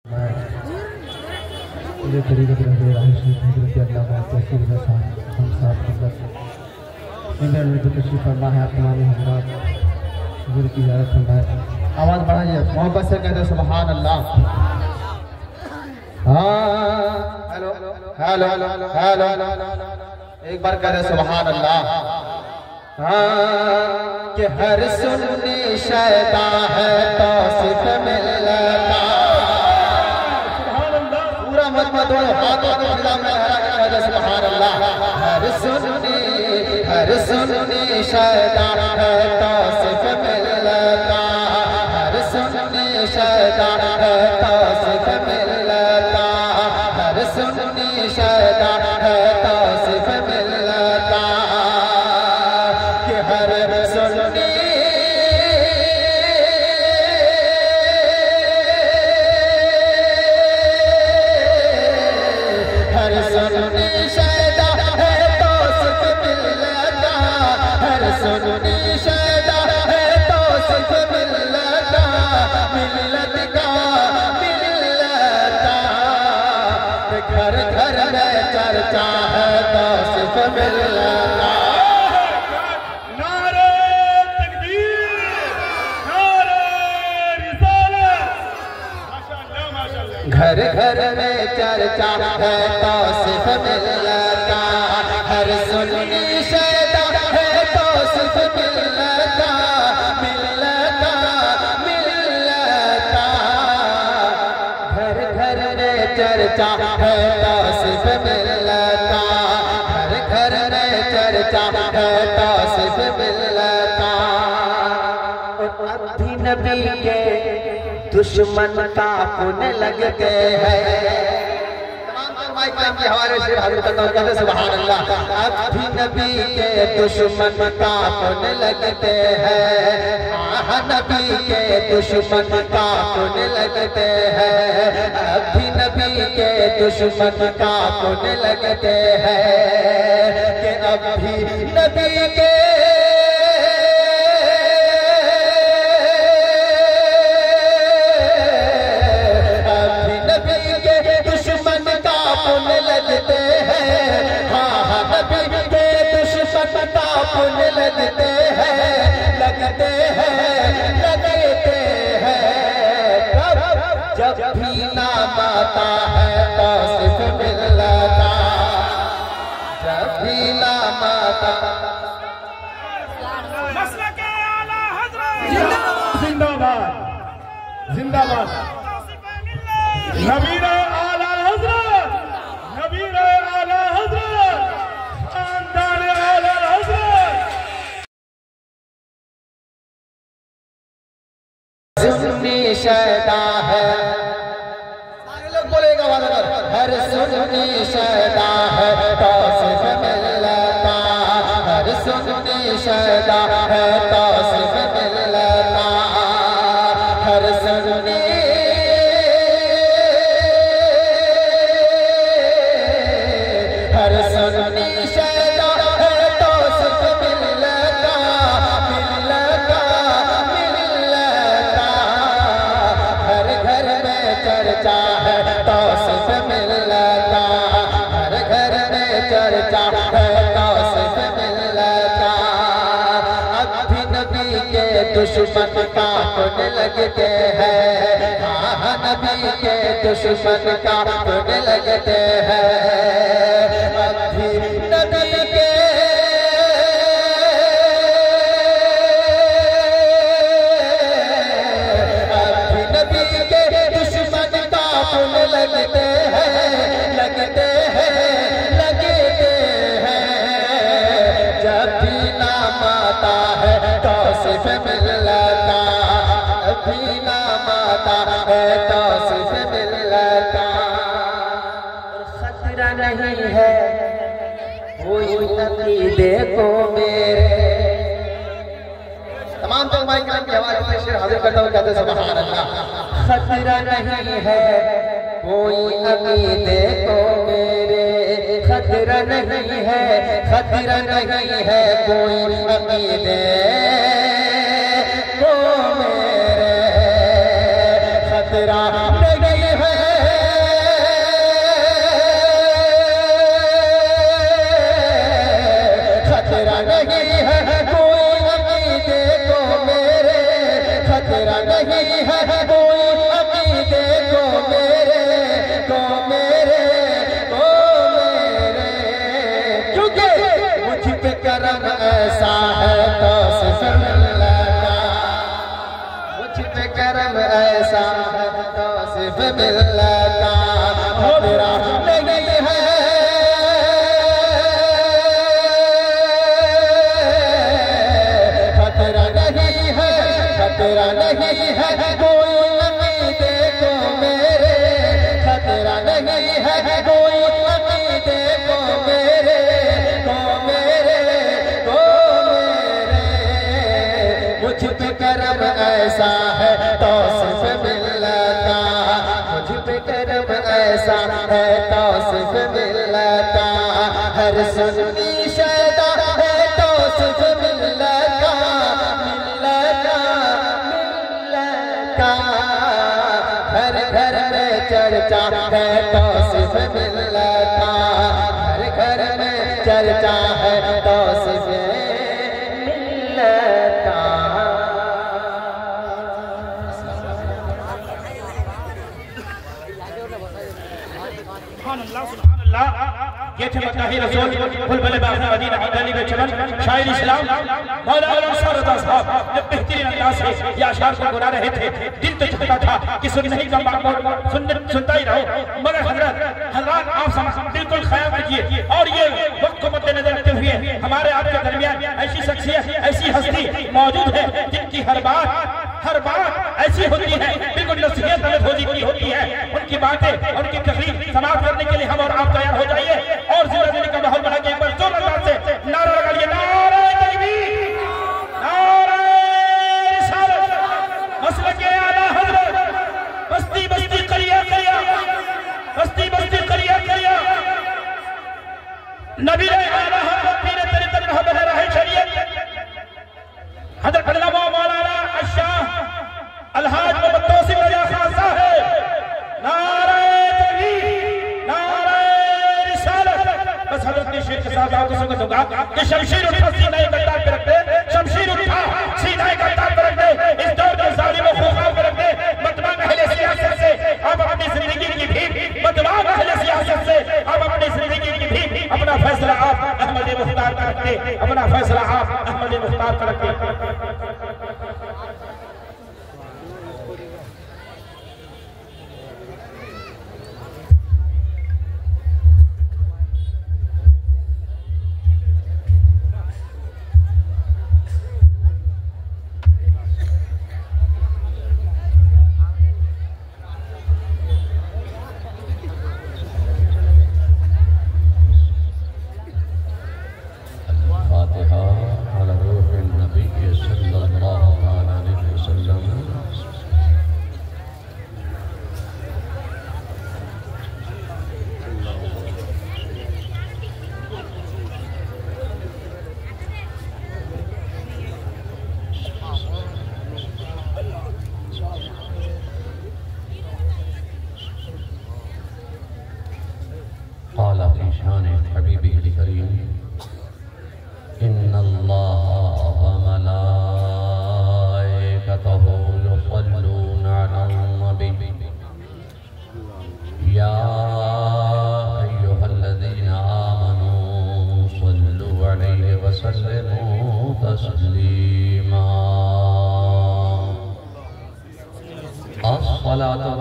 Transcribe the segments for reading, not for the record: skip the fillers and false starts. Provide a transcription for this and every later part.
ये तरीके से हम साथ तशरीफ फरमा है अपना हजरात गुरु की इजाज़त फरमाए। आवाज़ बढ़ाइए, मोहब्बत से कहते सुभान अल्लाह। हेलो हेलो हेलो, एक बार कह रहे सुभान अल्लाह। कि हर सुन्नी शैदा है तौसीफ मिलता। पूरा मजमा दोनों हाथों को खिला में लहरा के कह दे सुभान अल्लाह। हर सुन्नी शैदा है तौसीफ मिलता। हर सुन्नी शैदा है तौसीफ मिलता। हर सुन्नी शैदा है तौसीफ मिलता। कि हर सुन्नी शैदा है तौसीफ मिलता। हर सुन्नी शैदा है तौसीफ मिलता। मिलत का मिलता घर घर में चर्चा है तौसीफ मिलता। नारे तकबीर, नारे रिसालत। माशाअल्लाह माशाअल्लाह। घर घर में चर्चा है तौसीफ मिलता। हर सुन्नी शैदा है तौसीफ मिलता। मिलता मिलता घर घर में चर्चा है तौसीफ मिलता। घर घर में चर्चा है तौसीफ मिलता। अभी नबी के दुश्मन का पुन लगते हैं। के हवाले से हाजिर करता हूं, कहते सुभान अल्लाह। अभी नबी के दुश्मन का पुन लगते हैं। नबी के दुश्मन का पुन लगते हैं। अभी नबी के दुश्मन का पुन लगते हैं। कि अभी नबी के लगते हैं। हाँ नबी के दुश्मन का पुन लगते हैं। लगते हैं लगते हैं जब भी नाम आता है तौसीफ मिलता। जब भी नाम आता मसलके आला हज़रत जिंदाबाद जिंदाबाद। नबीर आला हज़रत, नबीर आला हज़रत, खानदान आला हज़रत। सुन्नी शैदा है, सारे लोग बोलेगा वाला हर सुन्नी शैदा है तौसीफ मिलता। हर सुन्नी शैदा है तौसीफ मिलता। हर सुन्नी हर सुन्नी शैदा है तौसीफ मिलता। मिलता मिलता घर घर में चर्चा है तौसीफ मिलता। हर घर में चर्चा है तौसीफ मिलता। अभी नबी के दुश्मन का पुन लगते हैं। हाँ नबी के दुश्मन का पुन लगते हैं। अभी नबी के अभी नबी के दुश्मन का पुन लगते हैं। लगते हैं लगते हैं जब भी नाम आता है तौसीफ मिलता। अभी नाम आता है तौसीफ मिलता। खतरा नहीं है कोई अकीदे को मेरे। तमाम तो भाई के हवाले से शेर हाजिर करता हूँ, कहते सुभान अल्लाह। खतरा नहीं है कोई अकीदे को मेरे। खतरा नहीं है, खतरा नहीं है कोई अकीदे को मेरे। खतरा नहीं है तौसीफ मिलता खतरा नहीं है, खतरा नहीं है, खतरा नहीं है कोई अकीदे को मेरे, खतरा नहीं है कोई अकीदे को मेरे, को मेरे, को मेरे। मुझ पे करम ऐसा है तौसीफ मिलता, मुझ पे करम ऐसा है तौसीफ मिलता, हर सुन्नी शैदा है तौसीफ मिलता, मिलता, मिलता। हर घर में चर्चा है तौसीफ मिलता, हर घर में चर्चा है तौसीफ मिलता। ये थे मदही रसूल बुलबुल बाग़ मदीना अली में चमन शायर इस्लाम मौला रज़ा साहब जब बेहतरीन अंदाज से ये अशआर को गुना रहे थे, दिल तो चाहता था कि सुनने का सुनता ही रहो, मगर हज़रात आप बिल्कुल ख्याल रखिए और ये वक्त को मद्देनजर रखते हुए हमारे आपके दरमियान ऐसी शख्सियत ऐसी हस्ती मौजूद है जिनकी हर बात ऐसी होती है बिल्कुल नसीहत हमें की होती है। उनकी बातें उनकी तकलीफ समाप्त करने के लिए हम और आप तैयार हो जाइए और जिंदगी का माहौल बना के एक बार जोरदार से नारा लगाइए, नारे तकबीर, नारे रिसालत, मसलके आला हज़रत, बस्ती बस्ती करिया करिया, बस्ती बस्ती करिया करिया, नबी आला हज़रत पीर तरीक़त रहबर शरीयत हज़रत अल्लामा मौलाना अशाह अलहाज मोहम्मद तौसीफ रज़ा खान साहब, नारे तकबीर, नारे रिसालत। बस हज़रत ने शेर के साथ आपको सुना दूंगा कि शमशीर उठा सीना गद्दार पे रख दे, शमशीर उठा सीना गद्दार पे रख दे, इस दौर के ज़ालिम खूखार पे रख दे। मतवान अहले सियासत से आप अपनी जिंदगी की भीख, मतवान अहले सियासत से आप अपनी जिंदगी की भीख, अपना फैसला आप अहमद मुख्तार पर रख दे, अपना फैसला आप अहमद मुख्तार पर रख दे।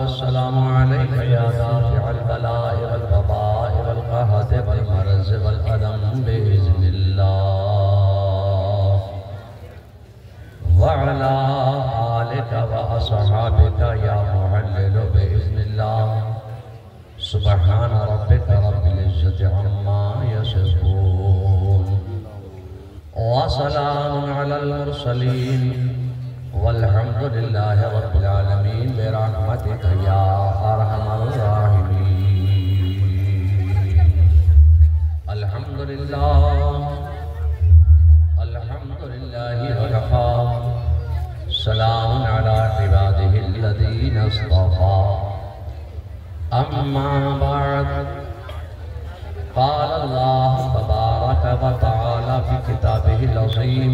अस्सलामु अलैका या दाफ़िअल बलाइ वल वबाइ वल क़हत वल मरज़ वल अदम बिइज़्निल्लाह व अला आलिका व अस्हाबिका या मुहल्लिल बिइज़्निल्लाह। सुब्हान रब्बिका रब्बिल इज़्ज़ति अम्मा यसिफ़ून व सलामुन अलल मुरसलीन वल्हम्दुलिल्लाहि रब्बिल आलमीन बिरहमतिका या अरहमर राहिमीन। अल्हम्दुलिल्लाहि वकफ़ा सलामुन अला इबादिहिल्लज़ीना इस्तफ़ा। अम्मा बअद क़ाल अल्लाहु तबारक व तआला फ़ी किताबिहिल अज़ीम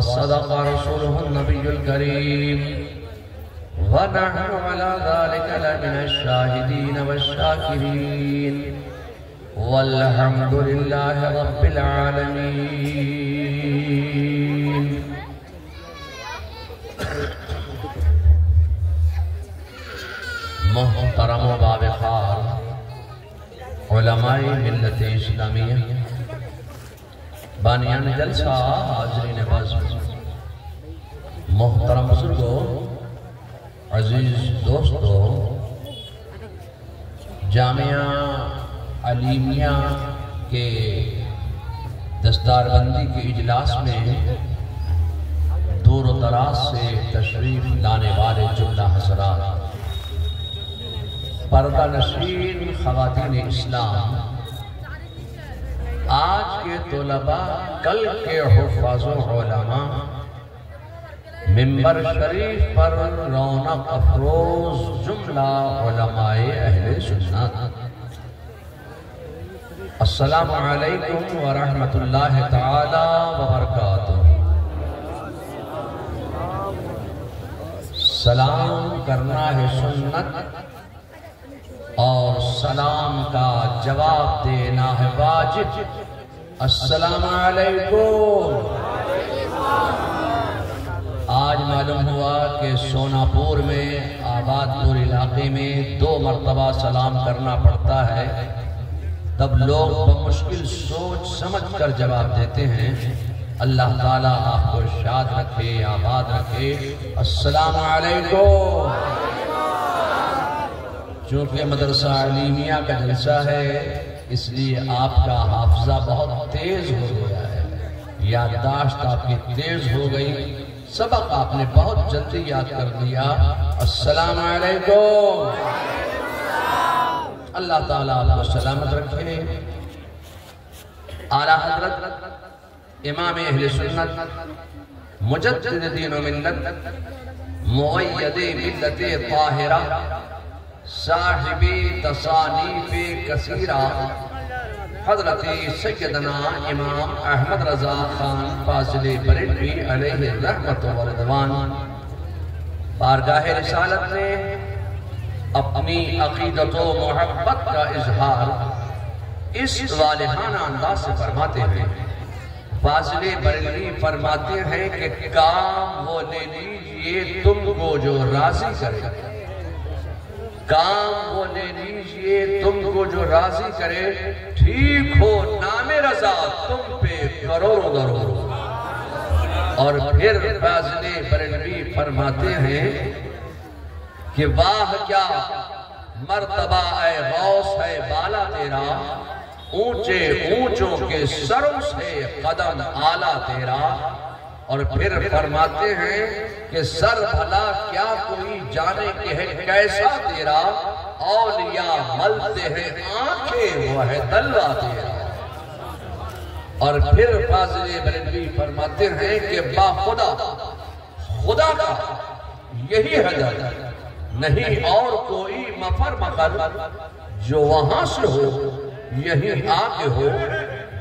वसदक़ रसूलुहुन नबियुल करीम व नहनु अला ज़ालिका लमिनश शाहिदीन वश्शाकिरीन वल्हम्दुलिल्लाहि रब्बिल आलमीन। मोहतरम व बावक़ार उलमाए मिल्लत इस्लामिया, बानियान जलसा, हाज़रीन बाज़, मोहतरम बुज़ुर्गों, अज़ीज़ दोस्तों, जामिया अलीमिया के दस्तारबंदी के इजलास में दूर दराज से तशरीफ लाने वाले जुमला हज़रात, पर्दा नशीन ख़वातीन इस्लाम, आज के तलबा, कल के हुफ़ाज़ो उलमा, मिंबर शरीफ पर रौनक अफरोज जुमला उलमाए अहले सुन्नत, अस्सलामु अलैकुम व रहमतुल्लाहि तआला व बरकातुहू। सलाम करना है सुन्नत और सलाम का जवाब देना है वाजिब। अस्सलामु अलैकुम। आज मालूम हुआ कि सोनापुर में, आबादपुर इलाके में 2 मरतबा सलाम करना पड़ता है, तब लोग बमुश्किल सोच समझ कर जवाब देते हैं। अल्लाह ताला आपको शाद रखे, आबाद रखे। अस्सलामु अलैकुम। चूँकि मदरसा अलीमिया का जलसा है, इसलिए आपका हाफजा बहुत तेज हो गया है, याददाश्त आपकी तेज हो गई, सबक आपने बहुत जल्दी याद कर लिया। अस्सलामु अलैकुम। अल्लाह ताला आपको सलामत रखे। आला हज़रत इमाम अहले सुन्नत, मुजद्दिद दीन व मिल्लत, मुअय्यद मिल्लत ताहिरा, साहिबे तसानीफ कसीरा, हज़रत सैयदना इमाम अहमद रज़ा खान फाज़िल बरेलवी अलैहि रहमत व रिज़वान, बारगाह रिसालत में अपनी अक़ीदत व मोहब्बत का इजहार इस वालिहाना अंदाज से फरमाते हैं। फाज़िल बरेलवी फरमाते हैं कि काम वो ले लीजिए तुमको जो राजी करे, काम वो ले लीजिए तुमको जो राजी करे, ठीक हो नामे रजा तुम पे करोड़ों दरों। और फिर फाज़िल बरेलवी फरमाते हैं कि वाह क्या मर्तबा ए गौस है बाला तेरा, ऊंचे ऊंचों के सरों से कदम आला तेरा। और फिर फरमाते हैं कि सर भला क्या कोई जाने के है कैसा तेरा, औलिया मलते हैं आंखें वो है तलवा तेरा। और फिर फाज़िल बरेलवी फरमाते हैं कि बाखुदा खुदा का यही हदर नहीं और कोई मफर मकर, जो वहां से हो यही आके हो,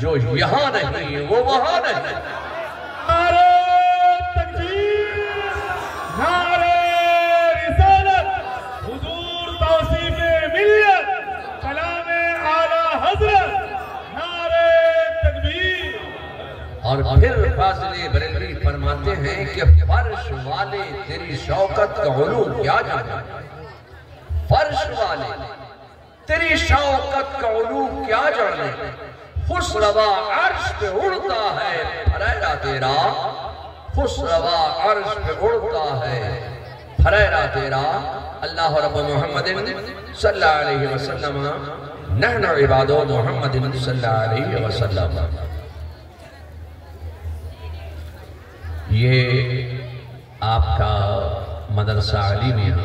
जो यहां नहीं वो वहां नहीं। नारे तकबीर, नारे रिसालत, हुजूर तौसीफ़े मिल्लत, कलामे आला हज़रत, नारे तकबीर। और फिर फाज़िल बरेलवी फरमाते हैं कि फर्श वाले तेरी शौकत का उलूम क्या जाने, फर्श वाले तेरी शौकत का उलूम क्या जाने, खुशरवा अर्श पे उड़ता है फरेरा तेरा, खुशरवा अर्श पे उड़ता है फरेरा तेरा। अल्लाह रब्ब मुहम्मदिन सल्लल्लाहु अलैहि वसल्लम, नहनु इबादो मुहम्मदिन सल्लल्लाहु अलैहि वसल्लम। ये आपका मदरसा अलीमिया,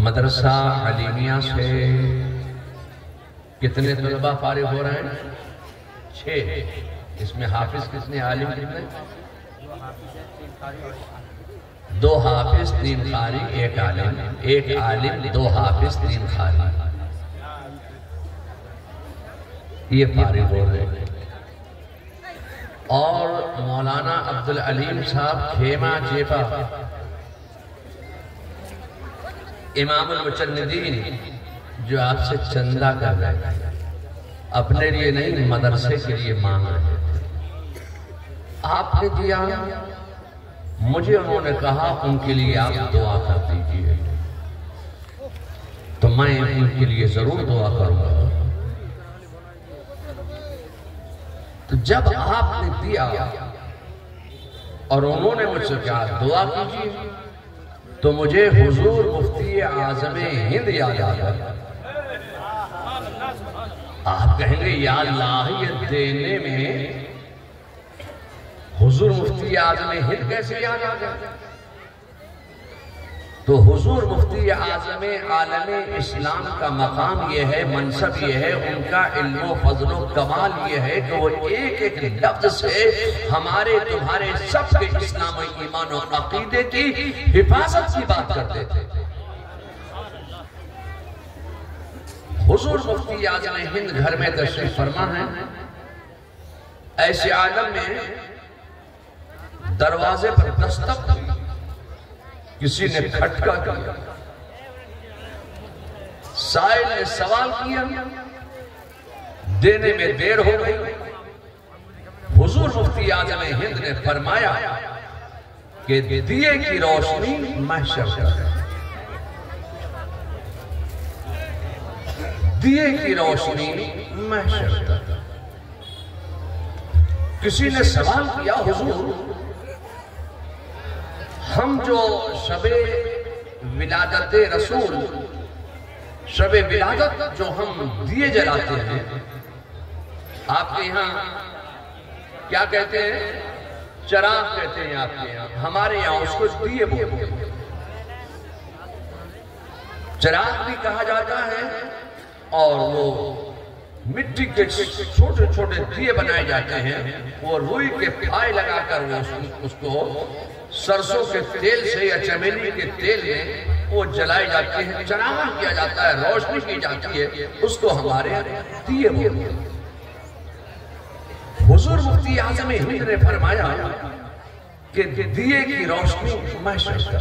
मदरसा अलीमिया से कितने तलबा फारिग हो रहे हैं? 6। इसमें हाफिज कितने, आलिम कितने? 2 हाफिज 3 कारी, 1 आलिम, 1 आलिम 2 हाफिज 3 कारी, ये फारिग हो रहे हैं। और मौलाना अब्दुल अलीम साहब खेमा चेपा इमामुल मुचन्निदीन जो आपसे चंदा कर रहे हैं, अपने लिए नहीं मदरसे के लिए मांग रहे थे, आपने दिया। मुझे उन्होंने कहा उनके लिए आप दुआ कर दीजिए, तो मैं उनके लिए जरूर दुआ करूंगा। तो जब आपने दिया और उन्होंने मुझसे कहा दुआ कीजिए, तो मुझे हुजूर मुफ्ती आज़म हिंद याद आ गया। आप कहेंगे या अल्लाह, ये देने में हुजूर मुफ्ती आज़म हिंद कैसे याद आ गया? तो हुजूर मुफ्ती आज़म आलम इस्लाम का मकाम ये है, मनसब ये है, उनका इल्म फजलो कमाल ये है कि वो एक एक लफ्ज से हमारे तुम्हारे सबके इस्लाम और ईमान और अकीदे की हिफाजत की बात करते थे। हुजूर मुफ्ती आज़म हिंद घर में तशरीफ फरमा है। ऐसे आलम में दरवाजे पर दस्तक हुई, किसी ने खटका किया, साइल ने सवाल किया, देने में देर हो गई। हुजूर मुफ्ती आज़म हिंद ने फरमाया कि दिए की रोशनी महशर का है, दिए की रोशनी महशर का। किसी ने सवाल किया, हुजूर हम जो शबे विलादत रसूल, शबे विलादत जो हम दिए जलाते हैं, आपके यहाँ क्या कहते हैं? चराग कहते हैं आपके यहाँ, हमारे यहाँ उसको दिए बोलते हैं। चराग भी कहा जाता है और वो मिट्टी के छोटे छोटे दिए बनाए जाते हैं, वो रुई के फाय लगाकर वो उसको सरसों के तेल से या चमेली के तेल में वो जलाए जाते हैं, चरागा किया जाता है, रोशनी की जाती है, उसको हमारे दिए बोलते हैं। हुजूर मुफ्ती आज़म हिंद ने फरमाया कि दिए की रोशनी महशर का।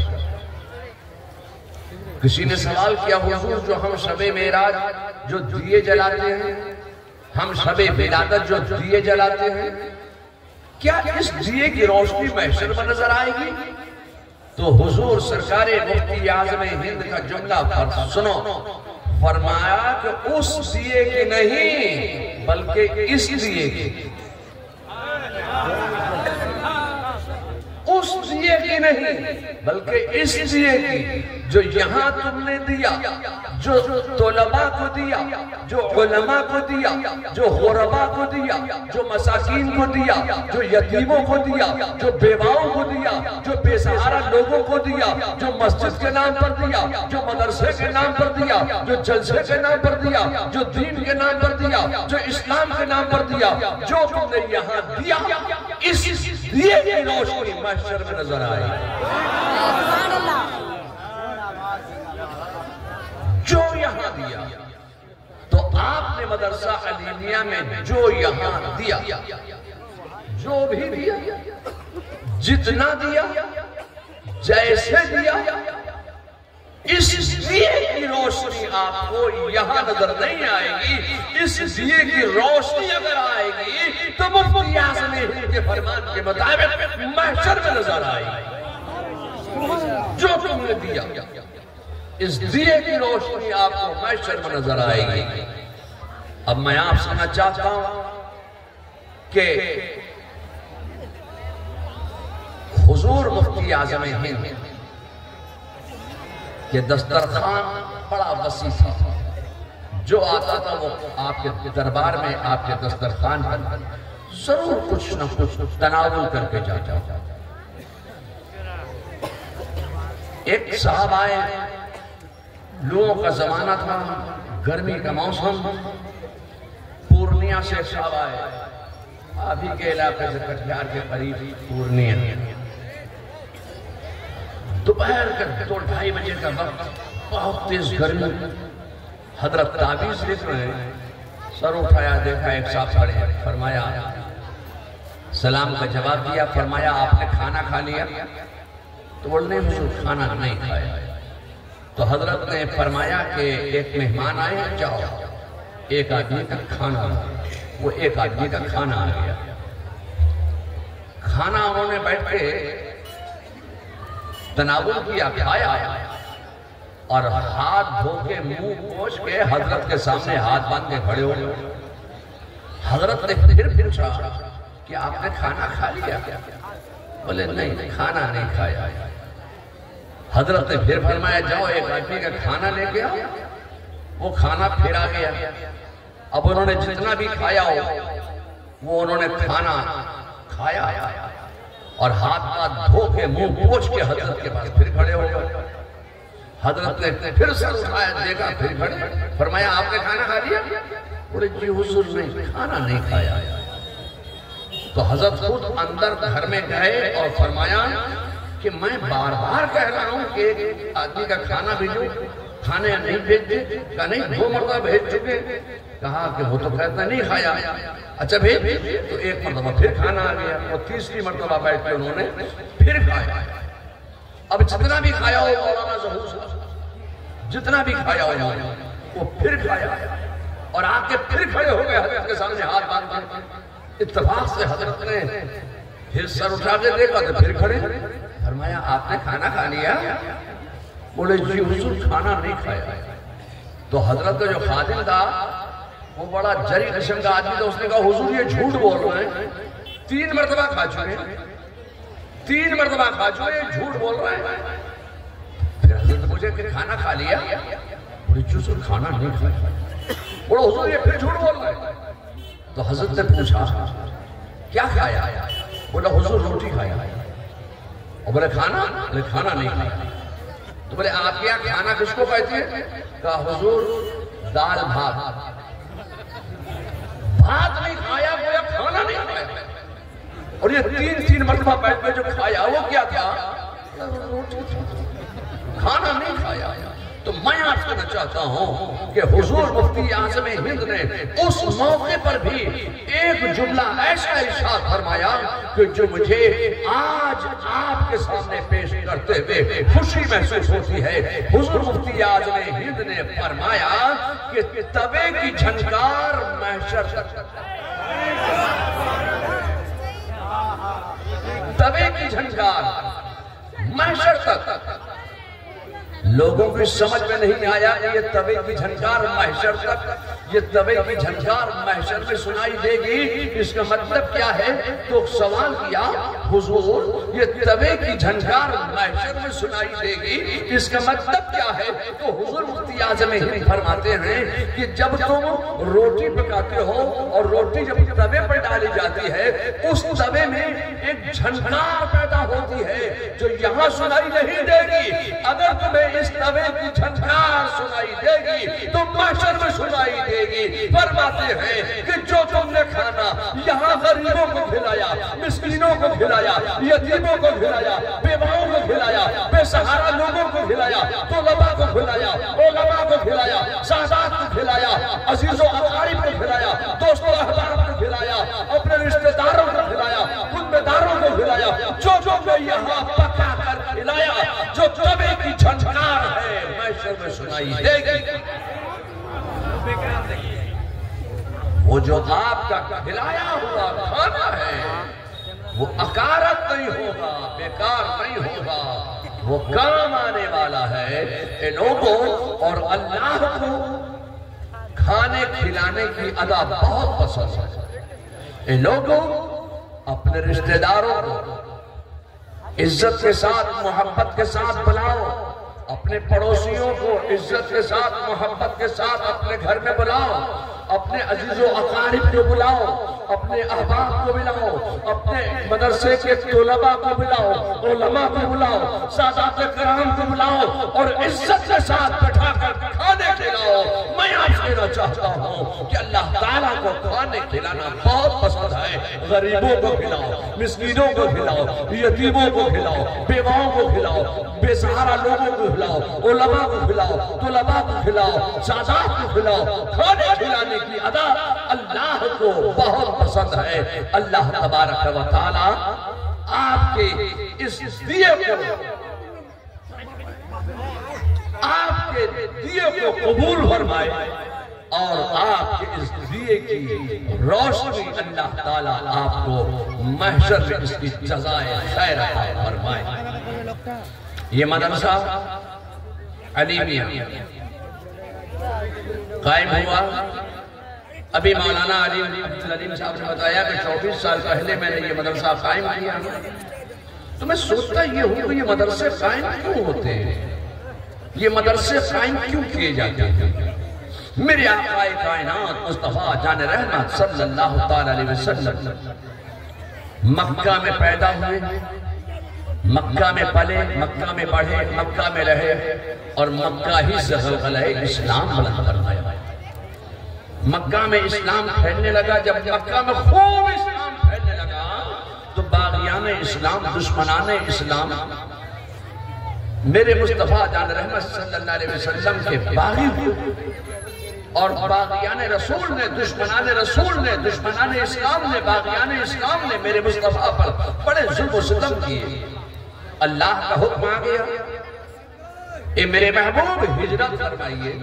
किसी ने सवाल किया, हुजूर जो हम शबे मेराज जो दिए जलाते हैं, हम शबे विलादत जो दिए जलाते हैं, क्या इस दिए की रोशनी महशर में नजर आएगी? तो हुजूर सरकार मुफ्ती आज़म हिंद का जुमला पर सुनो, फरमाया कि उस दिए की नहीं बल्कि इस दिए की, उस दिए की नहीं बल्कि इस दिए की जो यहां तुमने दिया, जो तोलबा को दिया, जो उलमा को दिया, जो गुरबा को दिया, जो मसाकीन को दिया, जो यतीमों को दिया, जो बेवाओं को दिया, जो बेसहारा लोगों को दिया, जो मस्जिद के नाम पर दिया, जो मदरसे के नाम पर दिया, जो जलसे के नाम पर दिया, जो दीन के नाम पर दिया, जो इस्लाम के नाम पर दिया, जो तुमने यहाँ दिया, इस दिए की रोशनी महशर में नजर आए। जो यहाँ दिया, तो आपने मदरसा अलीमिया में जो यहाँ दिया, जो भी दिया, जितना दिया, जैसे दिया, इस दिए की रोशनी आपको यहाँ नजर नहीं आएगी। इस दिए की रोशनी अगर आएगी तो मुफ्ती आज़म हिंद के फरमान के मुताबिक महशर में नजर आएगी। जो तुमने दिया, इस दिए की रोशनी आपको महशर में नजर आएगी। अब मैं आपसे कहना चाहता हूं कि हुजूर मुफ्ती आज़म हिंद ये दस्तरखान बड़ा वसी था, जो आता था वो आपके दरबार में, आपके दस्तरखान पर जरूर कुछ न कुछ तनावुल करके जाता था। एक साहब आए, लोगों का जमाना था, गर्मी का मौसम, पूर्णिया से साहब आए, अभी के इलाके से कटिहार के करीब पूर्णिया। दोपहर के 2-2:30 बजे का वक्त, बहुत तेज गर्मी। हजरत ताबीज लिख रहे, सर उठाया, देखा एक साहब खड़े हैं, फरमाया सलाम का जवाब दिया, फरमाया आपने खाना खा लिया? तो बोलने हुजूर खाना नहीं खाया। तो हजरत ने फरमाया कि एक मेहमान आए, जाओ एक आदमी का खाना। वो एक आदमी का खाना आ गया। खाना उन्होंने बैठ के तनावुल किया, खाया और हाथ धो के मुंह पोंछ के हजरत के सामने हाथ बांध के खड़े हो गए। हजरत ने फिर पूछा कि आपने खाना खा लिया? बोले नहीं, खाना नहीं खाया। हजरत ने फिर फरमाया, जाओ एक आदमी का खाना लेके आओ। वो खाना फिर आ गया। अब उन्होंने जितना भी खाया हो वो उन्होंने खाना खाया और हाथ हाथ धो के मुंह पोंछ के हजरत के पास फिर खड़े हो गए। हजरत ने फिर सर उठाया, देखा फिर खड़े। फरमाया आपने खाना खा लिया? बोले जी हुजूर नहीं, खाना नहीं खाया। तो हजरत खुद अंदर घर में गए और फरमाया कि मैं बार बार कह रहा हूं कि एक आदमी का खाना भेजो, खाने नहीं भेजते। कहा नहीं, 2 मरतबा भेज चुके। कहा कि वो तो कहता नहीं खाया। अच्छा भेज। तो एक मरतबा फिर खाना आ गया और तीसरी मरतबा बैठ के उन्होंने फिर खाया। अब जितना भी खाया हो मौलाना ज़हूर, जितना भी खाया हो वो फिर खाया और आके फिर खड़े हो गए हजरत के सामने हाथ बांध कर। इत्तेफाक से हजरत ने फिर सर उठा के देखा तो फिर खड़े। फरमाया आपने खाना खा लिया? बोले जी हुजूर खाना नहीं खाया। तो हजरत का जो खादिम था वो बड़ा जरी किस्म का आदमी था। उसने कहा हुजूर ये झूठ बोल रहे हैं, 3 मरतबा खा चुके, 3 मरतबा खा चुके, झूठ बोल रहे हैं। फिर हजरत मुझे कि खाना खा लिया? बोले जी हुजूर खाना नहीं खाया। बोलो हुजूर ये फिर झूठ बोल रहे हैं। तो हजरत ने पूछा क्या खाया? बोला हुजूर रोटी खाया। और बोले खाना? बोले खाना नहीं खाया। तो बोले आप क्या खाना किसको कहते हैं? कहा हुजूर दाल भात। भात नहीं खाया, बोला खाना नहीं खाया। और ये 3 मरतबा बैठ के जो खाया वो क्या था? खाना नहीं खाया। तो मैं आपसे कहना चाहता हूं कि हुजूर मुफ्ती आज़म हिंद ने उस मौके पर भी एक जुमला ऐसा इरशाद फरमाया कि जो मुझे आज आपके सामने पेश करते हुए खुशी महसूस होती है। हुजूर मुफ्ती आज़म हिंद ने फरमाया कि तवे की झनकार महशर तक, तवे की झनकार महशर तक। लोगों की समझ में नहीं आया कि ये तवे की झनकार महशर तक, ये तवे की झनकार महशर में सुनाई देगी, इसका मतलब क्या है? तो सवाल किया हुजूर ये तवे की झनकार महशर में सुनाई देगी, इसका मतलब क्या है? तो हुजूर मुफ्ती आज़म हिंद फरमाते हैं कि जब तुम रोटी पकाते हो और रोटी जब तवे पर डाली जाती है उस तवे में एक झनकार पैदा होती है जो यहाँ सुनाई नहीं देगी। अगर तुम्हें इस तवे की झनकार सुनाई देगी तो महशर में सुनाई देगी। फरमाते हैं कि जो तुमने खाना यहाँ गरीबों को खिलाया, मिस्कीनों को खिलाया, यतीमों को खिलाया, बेवाओं को खिलाया, बेसहारा लोगों को खिलाया, तलबा को खिलाया, उलमा को खिलाया, सादात को खिलाया, अजीजों अकारिब को खिलाया, दोस्तों अहबाब को खिलाया, अपने रिश्तेदारों को खिलाया, खुदमेदारों को खिलाया, जो यहाँ पका कर खिलाया, जो तवे की झनकार है महशर में सुनाई देगी। वो जो आपका खिलाया हुआ खाना है वो अकारत नहीं होगा, बेकार नहीं होगा, वो काम आने वाला है। इन लोगों और अल्लाह को खाने खिलाने की अदा बहुत पसंद है। इन लोगों अपने रिश्तेदारों को इज्जत के साथ मोहब्बत के साथ बुलाओ, अपने पड़ोसियों को इज्जत के साथ मोहब्बत के साथ अपने घर में बुलाओ, अपने अजीजों अकारिब को बुलाओ, अपने अहबाब को बुलाओ, अपने मदरसे के तलबा को बुलाओ, उलमा को बुलाओ, सादात कराम को बुलाओ और इज्जत के साथ बैठाकर खाने खिलाओ। मैं आपसे कहना चाहता हूँ कि अल्लाह ताला को खाने खिलाना बहुत पसंद है। गरीबों को खिलाओ, मिस्कीनों को खिलाओ, यतीमों को खिलाओ, बेवाओं को खिलाओ, बेसहारा लोगों को खिलाओ, उलमा को खिलाओ, तलबा को खिलाओ, सादात को खिलाओ। खाने खिलाने की अदा अल्लाह को बहुत बहुत पसंद है। अल्लाह तबारक व तआला आपके इस दिए को कबूल फरमाए और आपके इस दिए की रोशनी अल्लाह ताला आपको महशर में इसकी जज़ाए खैर अता फरमाए। ये मदरसा अलीमिया कायम हुआ। अभी मौलाना अब्दुल अलीम साहब ने बताया कि 24 साल पहले मैंने ये मदरसा कायम किया। तो मैं सोचता ये हूँ कि ये मदरसे कायम क्यों होते हैं, ये मदरसे कायम क्यों किए जाते हैं। मेरे आकाए कायनात मुस्तफा जान रहमत सल्लल्लाहु तआला अलैहि वसल्लम मक्का में पैदा हुए, मक्का में पले, मक्का में बढ़े, मक्का में रहे और मक्का ही से इस्लाम बुलंद फरमाया। मक्का में इस्लाम फैलने लगा। जब मक्का में खूब इस्लाम फैलने लगा तो बागियाने इस्लाम, दुश्मनाने इस्लाम मेरे मुस्तफा जान रहमत सल्लल्लाहु अलैहि वसल्लम के बागी हुए और बागियाने रसूल ने, दुश्मनाने रसूल ने, दुश्मनाने इस्लाम ने, बागियाने इस्लाम ने मेरे मुस्तफा पर बड़े जुल्म और सितम किए। अल्लाह का हुक्म आ गया, ए मेरे महबूब हिजरत फरमाइए,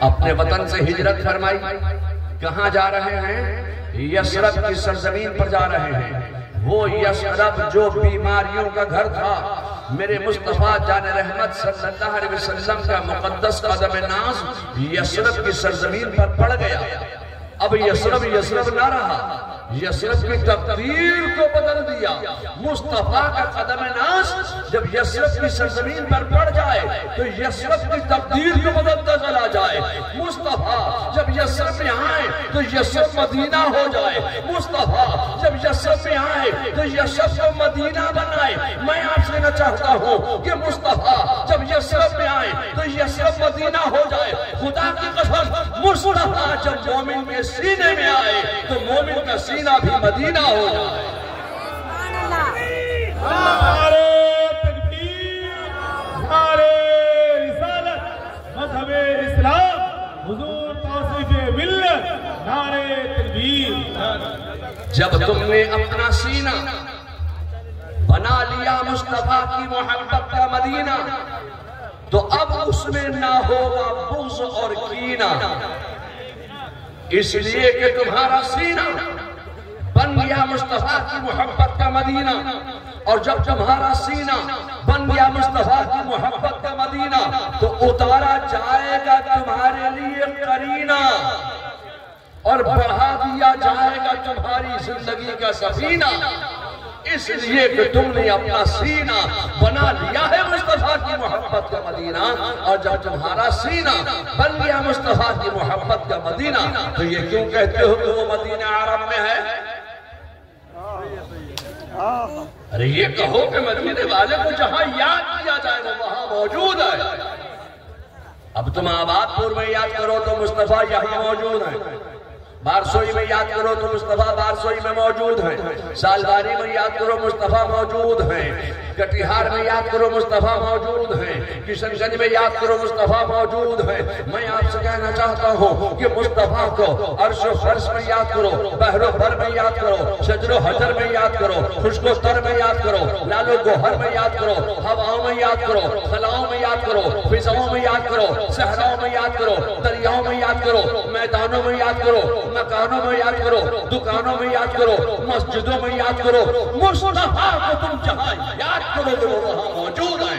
अपने वतन से हिजरत फरमाई। कहां जा रहे हैं? यसरब की सरजमीन पर जा रहे हैं। वो यसरब जो बीमारियों का घर था, मेरे मुस्तफा जान रहमत सल्लल्लाहु अलैहि वसल्लम का मुकद्दस कदम नाज यसरब की सरजमीन पर पड़ गया। अब यसरब यसरब ना रहा, यसरब की तकदीर को बदल दिया। मुस्तफा का कदम नाज जब यसरब की सरजमीन पर पड़ जाए तो यसरब की तकदीर को बदलता चला जाए। मुस्तफा जब यसरब में आए तो यसरब मदीना हो जाए। मुस्तफा जब यसरब में आए तो यसरब को मदीना बनाए। मैं आपसे कहना चाहता हूँ कि मुस्तफा जब यसरब में आए तो यसरब मदीना हो जाए। खुदा की कसम, मुस्तफा जब मोमिन के सीने में आए तो मोमिन का सीना भी मदीना हो जाए। नारे तकबीर, नारे रिसालत, मज़हबे इस्लाम, हुजूर तौसीफ़े मिल्लत, नारे तकबीर। जब तुमने अपना सीना बना लिया मुस्तफा की मोहब्बत का मदीना तो अब उसमें ना होगा बुग़्ज़ और कीना। इसलिए कि तुम्हारा सीना बन गया मुस्तफा की मोहब्बत का मदीना और जब तुम्हारा सीना बन गया मुस्तफा की मोहब्बत का मदीना तो उतारा जाएगा तुम्हारे लिए करीना और बढ़ा दिया जाएगा तुम्हारी जिंदगी का सफीना। इसलिए कि तुमने अपना सीना बना लिया है मुस्तफा की मोहब्बत का मदीना और जब तुम्हारा सीना बन गया मुस्तफा की मोहब्बत का मदीना तो ये क्यों कहते हो कि वो मदीना अरब में है? अरे ये कहो कि मदीने वाले को जहां याद किया जाए वो वहां मौजूद है। अब तुम आबादपुर में याद करो तो मुस्तफा यहां मौजूद है। बारसोई में याद करो तो मुस्तफा बारसोई में मौजूद है। सालबारी में याद करो मुस्तफा मौजूद है। कटिहार में याद करो मुस्तफा मौजूद है। किशनगंज में याद करो मुस्तफा मौजूद है। मैं आपसे कहना चाहता हूँ कि मुस्तफा को अर्श फर्श में याद करो, बहरो भर में याद करो, शजरो हजर में याद करो, खुशको तर में याद करो, लालो गोहर में याद करो, हवाओं में याद करो, खलाओं में याद करो, फिजाओं में याद करो, सहराओं में याद करो, दरियाओं में याद करो, मैदानों में याद करो, मकानों में याद करो, दुकानों में याद करो, मस्जिदों में याद करो। मुस्तफा को तुम जहां याद करोगे वो वहां मौजूद है।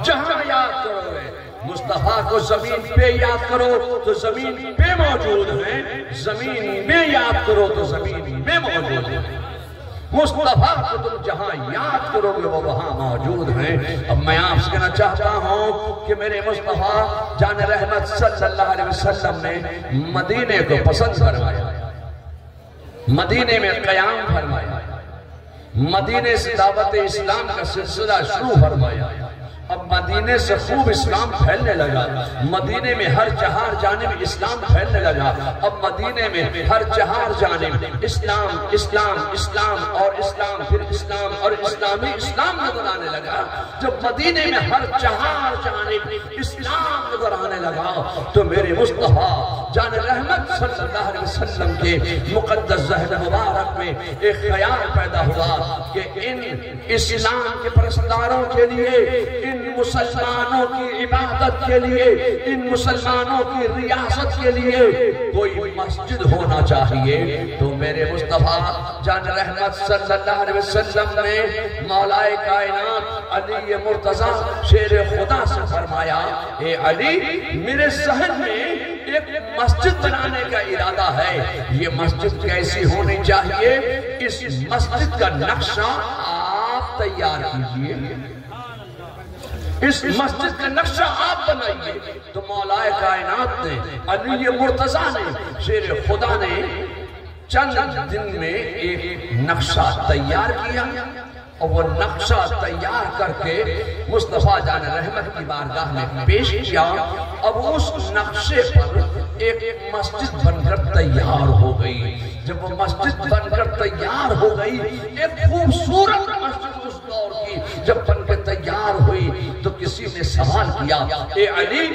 जहां याद करोगे मुस्तफा को जमीन पे याद करो तो जमीन पे मौजूद है, जमीन में याद करो तो जमीन में मौजूद है। मुस्तफा को तुम जहां याद करोगे वो वहां मौजूद है। अब मैं आपसे कहना चाहता हूं कि मेरे मुस्तफा जान रहमत सल्लल्लाहु अलैहि वसल्लम ने मदीने को पसंद फरमाया, मदीने में क़याम फरमाया, मदीने से दावत इस्लाम का सिलसिला शुरू फरमाया। अब मदीने से खूब इस्लाम फैलने लगा। मदीने में हर जहार जानिब इस्लाम फैलने लगा। अब मदीने में हर जहार जानिब इस्लाम इस्लाम इस्लाम और इस्लाम फिर इस्लाम और इस्लामी इस्लाम नजर आने लगा। जब मदीने में हर जहार जानिब इस्लाम नजर आने लगा तो मेरे मुस्तफा जान रहमत सल्लल्लाहु अलैहि वसल्लम के मुक़द्दस ज़हन मुबारक में एक ख्याल पैदा हुआ कि इन इस्लाम के परस्तारों के लिए, इन मुसलमानों की इबादत के लिए, इन मुसलमानों की रियासत के लिए कोई मस्जिद होना चाहिए। तो मेरे मुस्तफा जान रहमत सल्लल्लाहु अलैहि वसल्लम ने मौलाए कायनात अली मुर्तज़ा शेर खुदा से फरमाया, ए अली, मेरे ज़हन में एक मस्जिद बनाने का इरादा है। ये मस्जिद कैसी होनी चाहिए, इस मस्जिद का नक्शा आप तैयार कीजिए, इस मस्जिद का नक्शा आप बनाइए। तो मौलाए कायनात ने अली मुर्तज़ा ने शेर खुदा ने चंद दिन में एक नक्शा तैयार किया और वो नक्शा तैयार करके मुस्तफा जान रहमत की बारगाह में पेश किया। अब उस नक्शे पर एक मस्जिद बनकर तैयार हो गई। जब वो मस्जिद बनकर तैयार हो गई, एक खूबसूरत मस्जिद उस दौर की जब बनकर तैयार हुई, तो किसी ने सवाल किया, ए अली,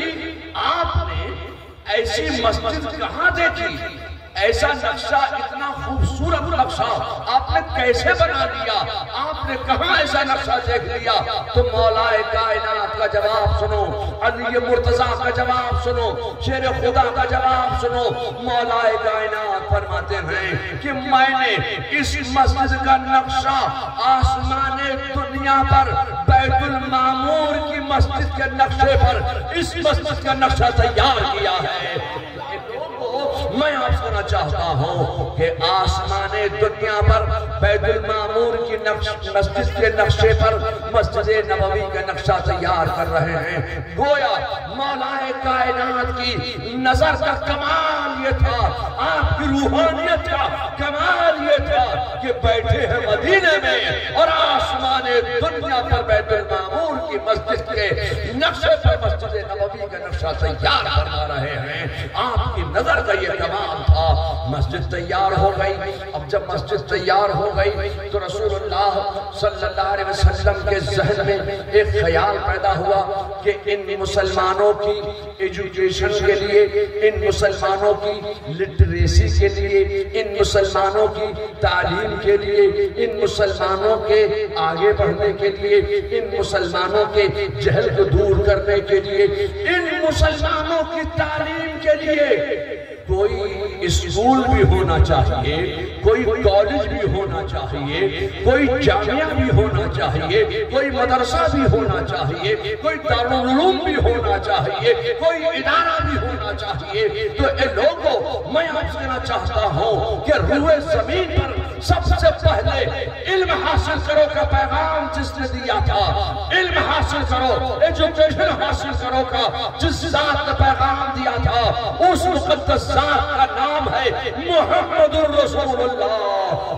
आपने ऐसी मस्जिद कहाँ देखी? ऐसा नक्शा, इतना खूबसूरत नक्शा आपने कैसे बना लिया? आपने कहाँ ऐसा नक्शा देख लिया? तो मौलाए कायनात का जवाब सुनो, अली मुर्तज़ा का जवाब सुनो, शेर खुदा का जवाब सुनो। मौलाए कायनात फरमाते हैं कि मैंने इस मस्जिद का नक्शा आसमाने दुनिया पर बैतुल मामूर की मस्जिद के नक्शे पर इस मस्जिद का नक्शा तैयार किया है। मैं आपसे कहना चाहता हूँ कि आसमाने दुनिया पर बैतुल मामूर की मस्जिद के नक्शे पर मस्जिद नबवी का नक्शा तैयार कर रहे हैं। गोया मौलाए कायनात की नजर का कमाल ये था, आपकी रूहानियत का कमाल ये था कि बैठे हैं मदीने में और आसमाने दुनिया पर बैतुल मामूर की मस्जिद के नक्शे पर मस्जिद नबवी का नक्शा तैयार करवा रहे हैं। आपकी नजर का ये कमाल था। मस्जिद तैयार हो गई। अब जब मस्जिद तैयार हो गई तो रसूलुल्लाह सल्लल्लाहु अलैहि वसल्लम के ज़हन में एक ख्याल पैदा हुआ कि इन मुसलमानों की एजुकेशन के लिए, इन मुसलमानों की लिटरेसी के लिए, इन मुसलमानों की तालीम के लिए, इन मुसलमानों के आगे बढ़ने के लिए, इन मुसलमानों के जहल को दूर करने के लिए, इन मुसलमानों की तालीम के लिए कोई स्कूल भी होना चाहिए, कोई कॉलेज भी होना चाहिए, कोई जामिया भी होना चाहिए, कोई मदरसा भी होना चाहिए, कोई दारुल उलूम भी होना चाहिए, कोई इदारा भी होना चाहिए। तो इन लोगों, मैं आपसे कहना चाहता हूँ कि रूए जमीन पर सबसे पहले इल्म हासिल करो का पैगाम जिसने दिया था, इल्म हासिल करो, एजुकेशन हासिल करो का जिस जात ने पैगाम दिया था, उस मुक़द्दस का नाम है मुहम्मदुर रसूलुल्लाह।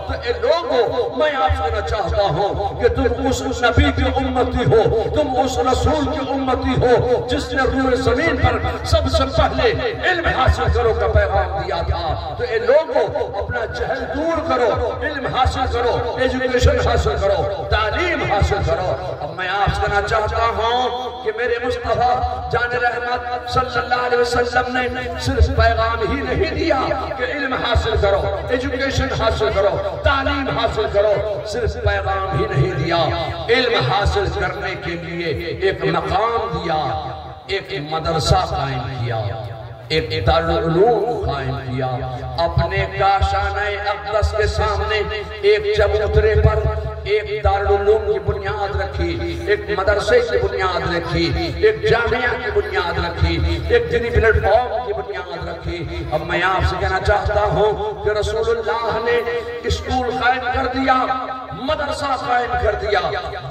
तो ए लोगों, मैं आपसे कहना चाहता हूँ कि तुम उस नबी की उम्मती हो, तुम उस रसूल की उम्मती हो जिसने रूए जमीन पर सबसे पहले इल्म हासिल करो का पैगाम दिया था। तो ए लोगों, अपना जहल दूर करो, इल्म हासिल करो, एजुकेशन हासिल करो, तालीम हासिल करो। अब मैं आपसे कहना चाहता हूँ कि मेरे मुस्तफा जान रहमत सल्लल्लाहु अलैहि वसल्लम ने सिर्फ पैगाम ही नहीं दिया कि इल्म हासिल करो, एजुकेशन हासिल करो, तालीम हासिल करो, सिर्फ पैगाम ही नहीं दिया, इल्म हासिल करने के लिए एक मकाम दिया, एक मदरसा कायम किया, एक दारुल उलूम कायम किया। अपने काशाने अक़दस के सामने एक चबूतरे पर एक दारुल उलूम की बुनियाद रखी, एक मदरसे की बुनियाद रखी, एक जामिया की बुनियाद रखी, एक दीनी प्लेटफॉर्म की बुनियाद रखी। अब मैं आपसे कहना चाहता हूँ कि रसूलुल्लाह ने स्कूल कायम कर दिया, मदरसा कायम कर दिया,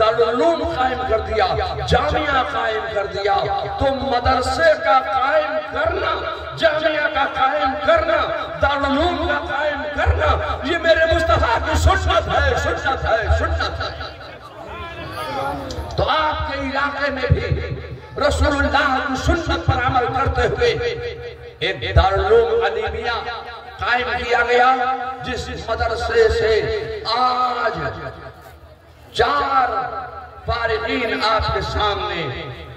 दारुल उलूम कायम कर दिया, जामिया कायम कर दिया। तो मदरसे का कायम करना, जामिया का कायम करना, दारुल उलूम का कायम करना, ये मेरे मुस्तफा की सुन्नत है, सुन्नत है, सुन्नत है। तो आपके इलाके में भी रसूलुल्लाह की सुन्नत पर अमल करते हुए एक दारुल उलूम अलीमिया कायम किया गया, जिस मदरसे से आज 4 फारिगीन आपके सामने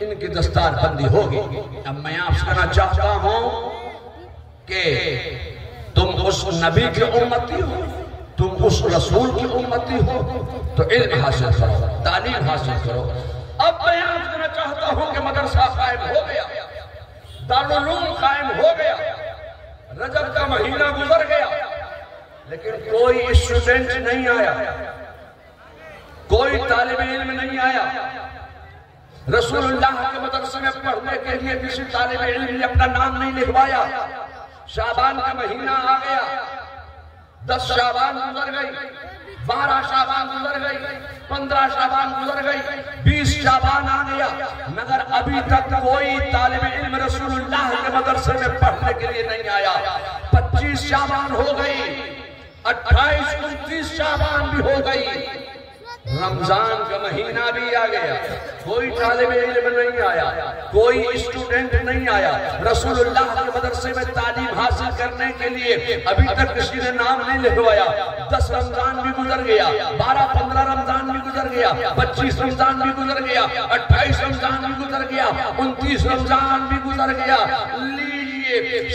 इनकी दस्तारबंदी होगी। अब मैं आपसे कहना चाहता हूं कि तुम उस नबी के उम्मती हो, तुम उस रसूल की उम्मती हो, तो इल्म हासिल करो, तालीम हासिल करो। अब मैं आज करना चाहता हूं कि मदरसा कायम हो गया, दारुल उलूम कायम हो गया, रजब का महीना गुजर गया, लेकिन कोई स्टूडेंट नहीं आया, कोई तालिब इल्म नहीं आया। रसूलुल्लाह के मदरसे में पढ़ने के लिए किसी तालिब इल्म ने अपना नाम नहीं लिखवाया। शाबान का महीना आ गया, 10 शाबान गुजर गई, 12 शाबान गुजर गई, 15 शाबान गुजर गई, 20 शाबान आ गया, मगर अभी तक कोई तालिब इल्म रसूलुल्लाह के मदरसे में पढ़ने के लिए नहीं आया। 25 शाबान हो गई, 28, 29 शाबान भी हो गई, रमजान का महीना भी आ गया, कोई तालिब इल्म नहीं आया, कोई स्टूडेंट नहीं आया। रसूलुल्लाह के मदरसे में तालीम हासिल करने के लिए अभी तक किसी ने नाम नहीं लिखवाया। 10 रमजान भी गुजर गया, 12-15 रमजान भी गुजर गया, 25 रमजान भी गुजर गया, 28 रमजान भी गुजर गया, 29 रमजान भी गुजर गया।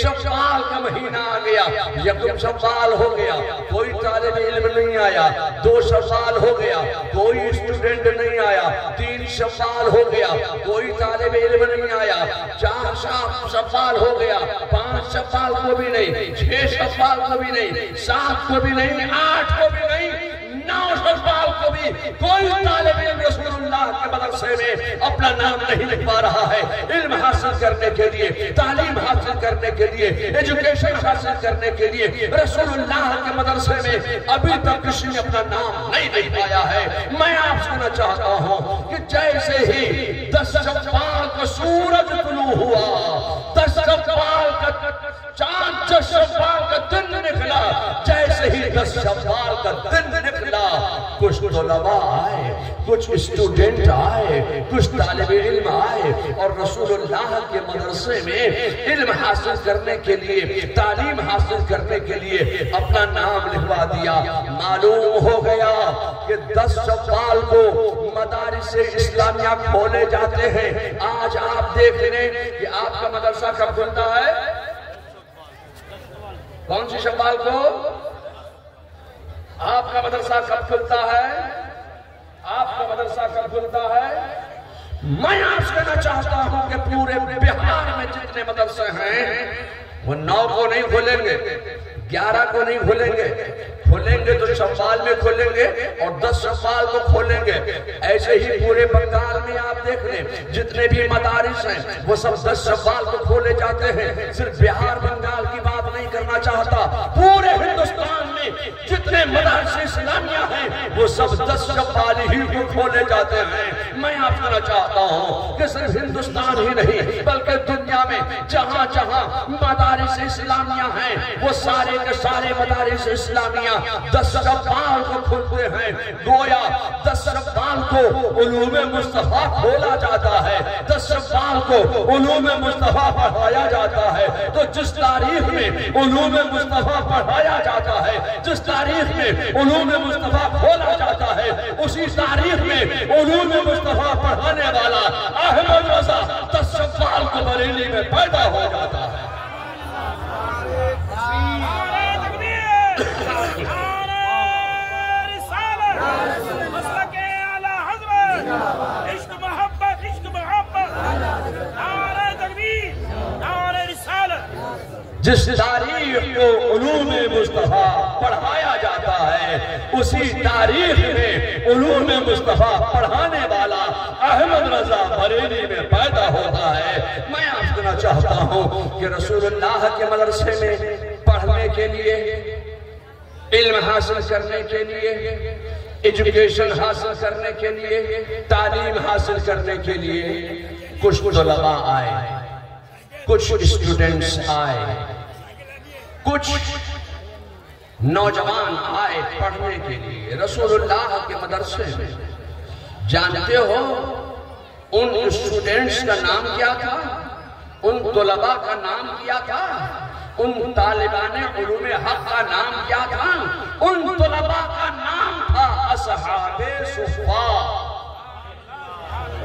शव्वाल का महीना आ गया, यकम शव्वाल हो गया, कोई तालिब इल्म नहीं आया। 2 शव्वाल हो गया, कोई स्टूडेंट नहीं आया। 3 शव्वाल हो गया, कोई तालिब इल्म नहीं आया। 4 शव्वाल हो गया, 5 शव्वाल को भी नहीं, 6 शव्वाल को भी नहीं, 7 को भी नहीं, 8 को भी नहीं, 9 शव्वाल को भी कोई तालिब इल्म रसूलुल्लाह के मदरसे में अपना नाम नहीं लिखवा रहा है। इल्म हासिल करने के लिए, तालीम हासिल करने के लिए, एजुकेशन हासिल करने के लिए रसूलुल्लाह के मदरसे में अभी तक किसी ने अपना नाम नहीं लिखवाया है। मैं आपसे कहना चाहता हूं कि जैसे ही 10 शव्वाल को सूरज तुलू हुआ, 10 शव्वाल का चांद, 10 शव्वाल का दिन निकला, जैसे ही 10 शव्वाल का दिन निकला, कुछ तलबा आए, कुछ स्टूडेंट आए, कुछ तालिब इल्म आए और रसूलुल्लाह के मदरसे में इल्म हासिल करने के लिए, तालीम हासिल करने के लिए अपना नाम लिखवा दिया। मालूम हो गया कि 10 शव्वाल को मदारिस इस्लामिया खोले जाते हैं। आज आप देख लें कि आपका मदरसा कब खुलता है, कौन सी शव्वाल को आपका मदरसा कब खुलता है, आपका मदरसा कब खुलता है। मैं आपसे कहना चाहता हूं कि पूरे बिहार में जितने मदरसे हैं वो 9 को नहीं खोलेंगे, 11 को नहीं खोलेंगे, खोलेंगे तो शव्वाल में खोलेंगे और 10 शव्वाल को खोलेंगे। ऐसे ही पूरे बंगाल में आप देख लें जितने भी मदारिस हैं वो सब 10 शव्वाल को खोले जाते हैं। सिर्फ बिहार बंगाल की बात नहीं करना चाहता, पूरे हिंदुस्तान में जितने मदारिस इस्लामिया हैं वो सब 10 शव्वाल ही को खोले जाते हैं। मैं आपको कहना चाहता हूं कि सिर्फ हिंदुस्तान ही नहीं बल्कि दुनिया में जहां जहां मदारिस इस्लामिया हैं वो सारे के सारे मदारिस इस्लामिया 10 शव्वाल को खुलते हैं। गोया 10 शव्वाल को उलूमे मुस्तफा खोला जाता है, 10 शव्वाल को उलूमे मुस्तफा पढ़ाया जाता है। तो जिस तारीख में उलूमे मुस्तफा पढ़ाया जाता है, जिस तारीख में उलूमे मुस्तफा खोला जाता है, उसी तारीख में उलूमे मुस्तफा पढ़ाने वाला अहमद रजा 10 शव्वाल को बरेली में पैदा हो जाता है। जिस तारीख को उलूमे मुस्तफा पढ़ाया जाता है उसी तारीख में उलूमे मुस्तफा पढ़ाने वाला अहमद रजा बरेली में पैदा होता है। मैं आपसे कहना चाहता हूं कि रसूलुल्लाह के मदरसे में पढ़ने के लिए, इल्म हासिल करने के लिए, एजुकेशन हासिल करने के लिए, तालीम हासिल करने के लिए कुछ तलबा आए, कुछ स्टूडेंट्स आए, कुछ नौजवान आए पढ़ने के लिए रसूलुल्लाह के मदरसे में। जानते हो उन स्टूडेंट्स का नाम क्या था, उन तलबा का नाम क्या था, उन तालिबाने उलूमे हक का नाम क्या था? उन तलबा का नाम था असहाबे सुफ़ा।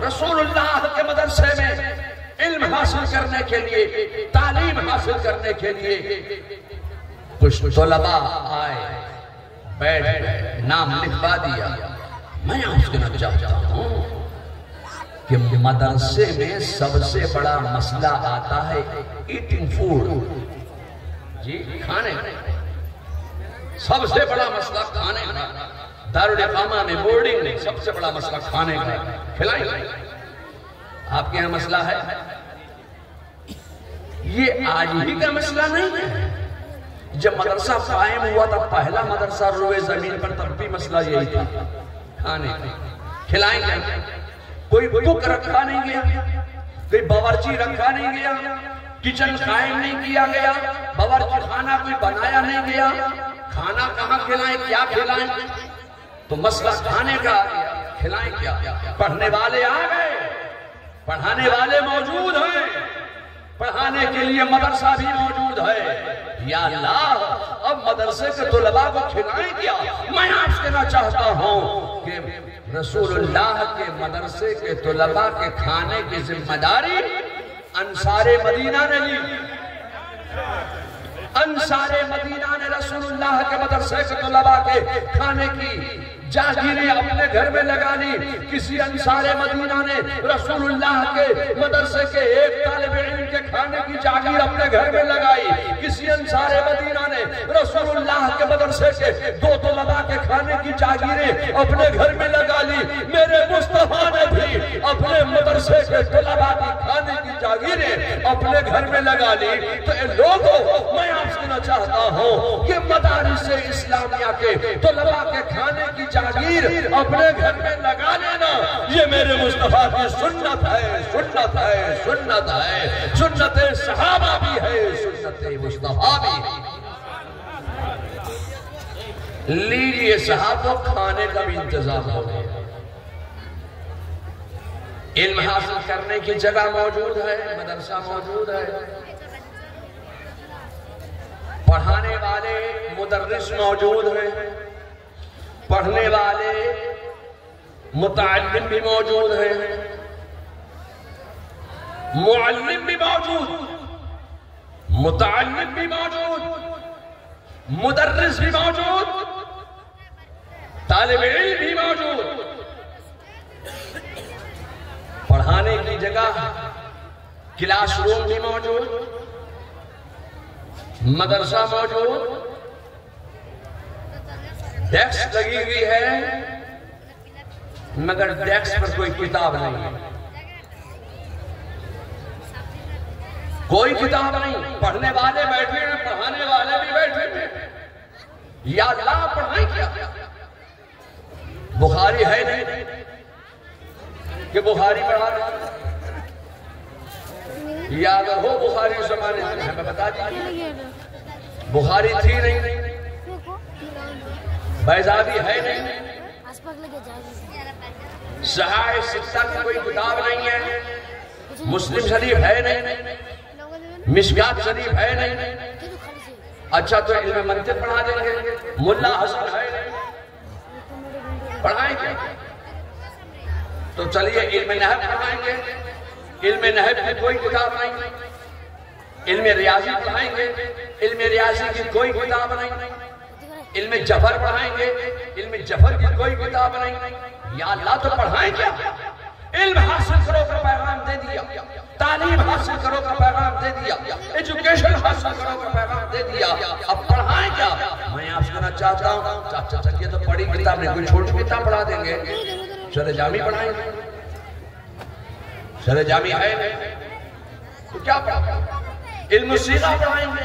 रसूलुल्लाह के मदरसे में इल्म हासिल करने के लिए, तालीम हासिल करने के लिए कुछ तलबा आए, बैठ गए, नाम लिखवा दिया। मैं आपसे कहना चाहता हूं कि मदरसे में सबसे बड़ा मसला आता है ईटिंग फूड, जी खाने का। सबसे बड़ा मसला खाने का। दारुल इकामा में, बोर्डिंग में सबसे बड़ा मसला खाने का। खिलाएंगे? आपके यहाँ मसला है? ये आज ही का मसला नहीं है। जब मदरसा कायम हुआ था, पहला मदरसा रोए जमीन पर, तब भी मसला यही था, खाने का। खिलाएंगे? कोई कुक रखा नहीं गया, कोई बावर्ची रखा नहीं गया, किचन कायम नहीं किया गया, बावर्ची खाना कोई बनाया नहीं गया। खाना कहाँ खिलाएं, क्या खिलाएं? तो मसला खाने का आ गया। खिलाएं क्या? पढ़ने वाले आ गए, पढ़ाने वाले मौजूद हैं, पढ़ाने के लिए मदरसा भी मौजूद है। या अल्लाह, अब मदरसे के तलबा को खिलाएं क्या? मैं आपसे कहना चाहता हूं कि रसूलुल्लाह के मदरसे के तलबा के खाने की जिम्मेदारी अंसारे मदीना ने ली। अंसारे मदीना ने रसूलुल्लाह के मदरसे के तलबा के खाने की जागीरें अपने घर में लगा ली। किसी अंसारे मदीना ने रसूलुल्लाह के मदरसे के एक तालिब इल्म के खाने की जागीर अपने घर में लगाई। किसी अंसारे मदीना ने रसूलुल्लाह के मदरसे के दो तलबा के खाने की जागीरें अपने घर में लगा ली। मेरे मुस्तफा ने भी अपने मदरसे के तलबा की खाने की जागीरें अपने घर में लगा ली। तो लोगों, मैं आपसे कहना चाहता हूं कि मदारिस इस्लामिया के तलबा के खाने की जागीर अपने घर में लगा लेना, ये मेरे मुस्तफा की सुन्नत है, सुन्नत है, सुन्नत है। सुन्नत सहाबा भी है, सुन्नत मुस्तफा भी है। लीजिए साहब, खाने का भी इंतजाम हो गया। इल्म हासिल करने की जगह मौजूद है, मदरसा मौजूद है, पढ़ाने वाले मुदर्रिस मौजूद हैं, पढ़ने वाले मुताल्लिम भी मौजूद हैं, मुअल्लिम भी मौजूद, मुताल्लिम भी मौजूद, मुदर्रिस भी मौजूद, तालिब इल्म भी मौजूद। पढ़ाने की जगह क्लासरूम भी मौजूद, मदरसा मौजूद, डेस्क लगी हुई है, मगर डेस्क पर कोई किताब नहीं है, कोई किताब नहीं। पढ़ने वाले बैठे हैं, पढ़ाने वाले भी बैठे हैं। या अल्लाह, पढ़ाएं क्या? बुखारी है नहीं कि बुखारी पढ़ा रहे? या अगर हो बुखारी जमाने में हमें बता दीजिए। बुखारी थी नहीं, बैजाबी है नहीं, सहाय सित्ता की कोई किताब नहीं है, मुस्लिम शरीफ है नहीं, मिशकात शरीफ है नहीं। अच्छा, तो इल्म मंतिक पढ़ा देंगे, मुल्ला हसन है नहीं, पढ़ाएंगे? तो चलिए इल्म नहव पढ़ाएंगे, इल्म नहव की कोई किताब नहीं। इल्म रियाजी पढ़ाएंगे, इल्म रियाजी की कोई किताब नहीं। इल्म जफर पढ़ाएंगे, इल्म जफर की कोई किताब नहीं। या अल्लाह, तो पढ़ाएं क्या? इल्म हासिल करो का पैगाम दे दिया, तालीम हासिल करो का पैगाम दे दिया, एजुकेशन हासिल करो का पैगाम दे दिया। अब पढ़ाएं क्या? मैं आपसे कहना चाहता हूँ, चाचा चलिए तो बड़ी किताब नहीं, कोई छोटी किताब पढ़ा देंगे। शरे जामी पढ़ाएंगे, शरे जामी है तो क्या पढ़ा? इल्म सीगा पढ़ाएंगे।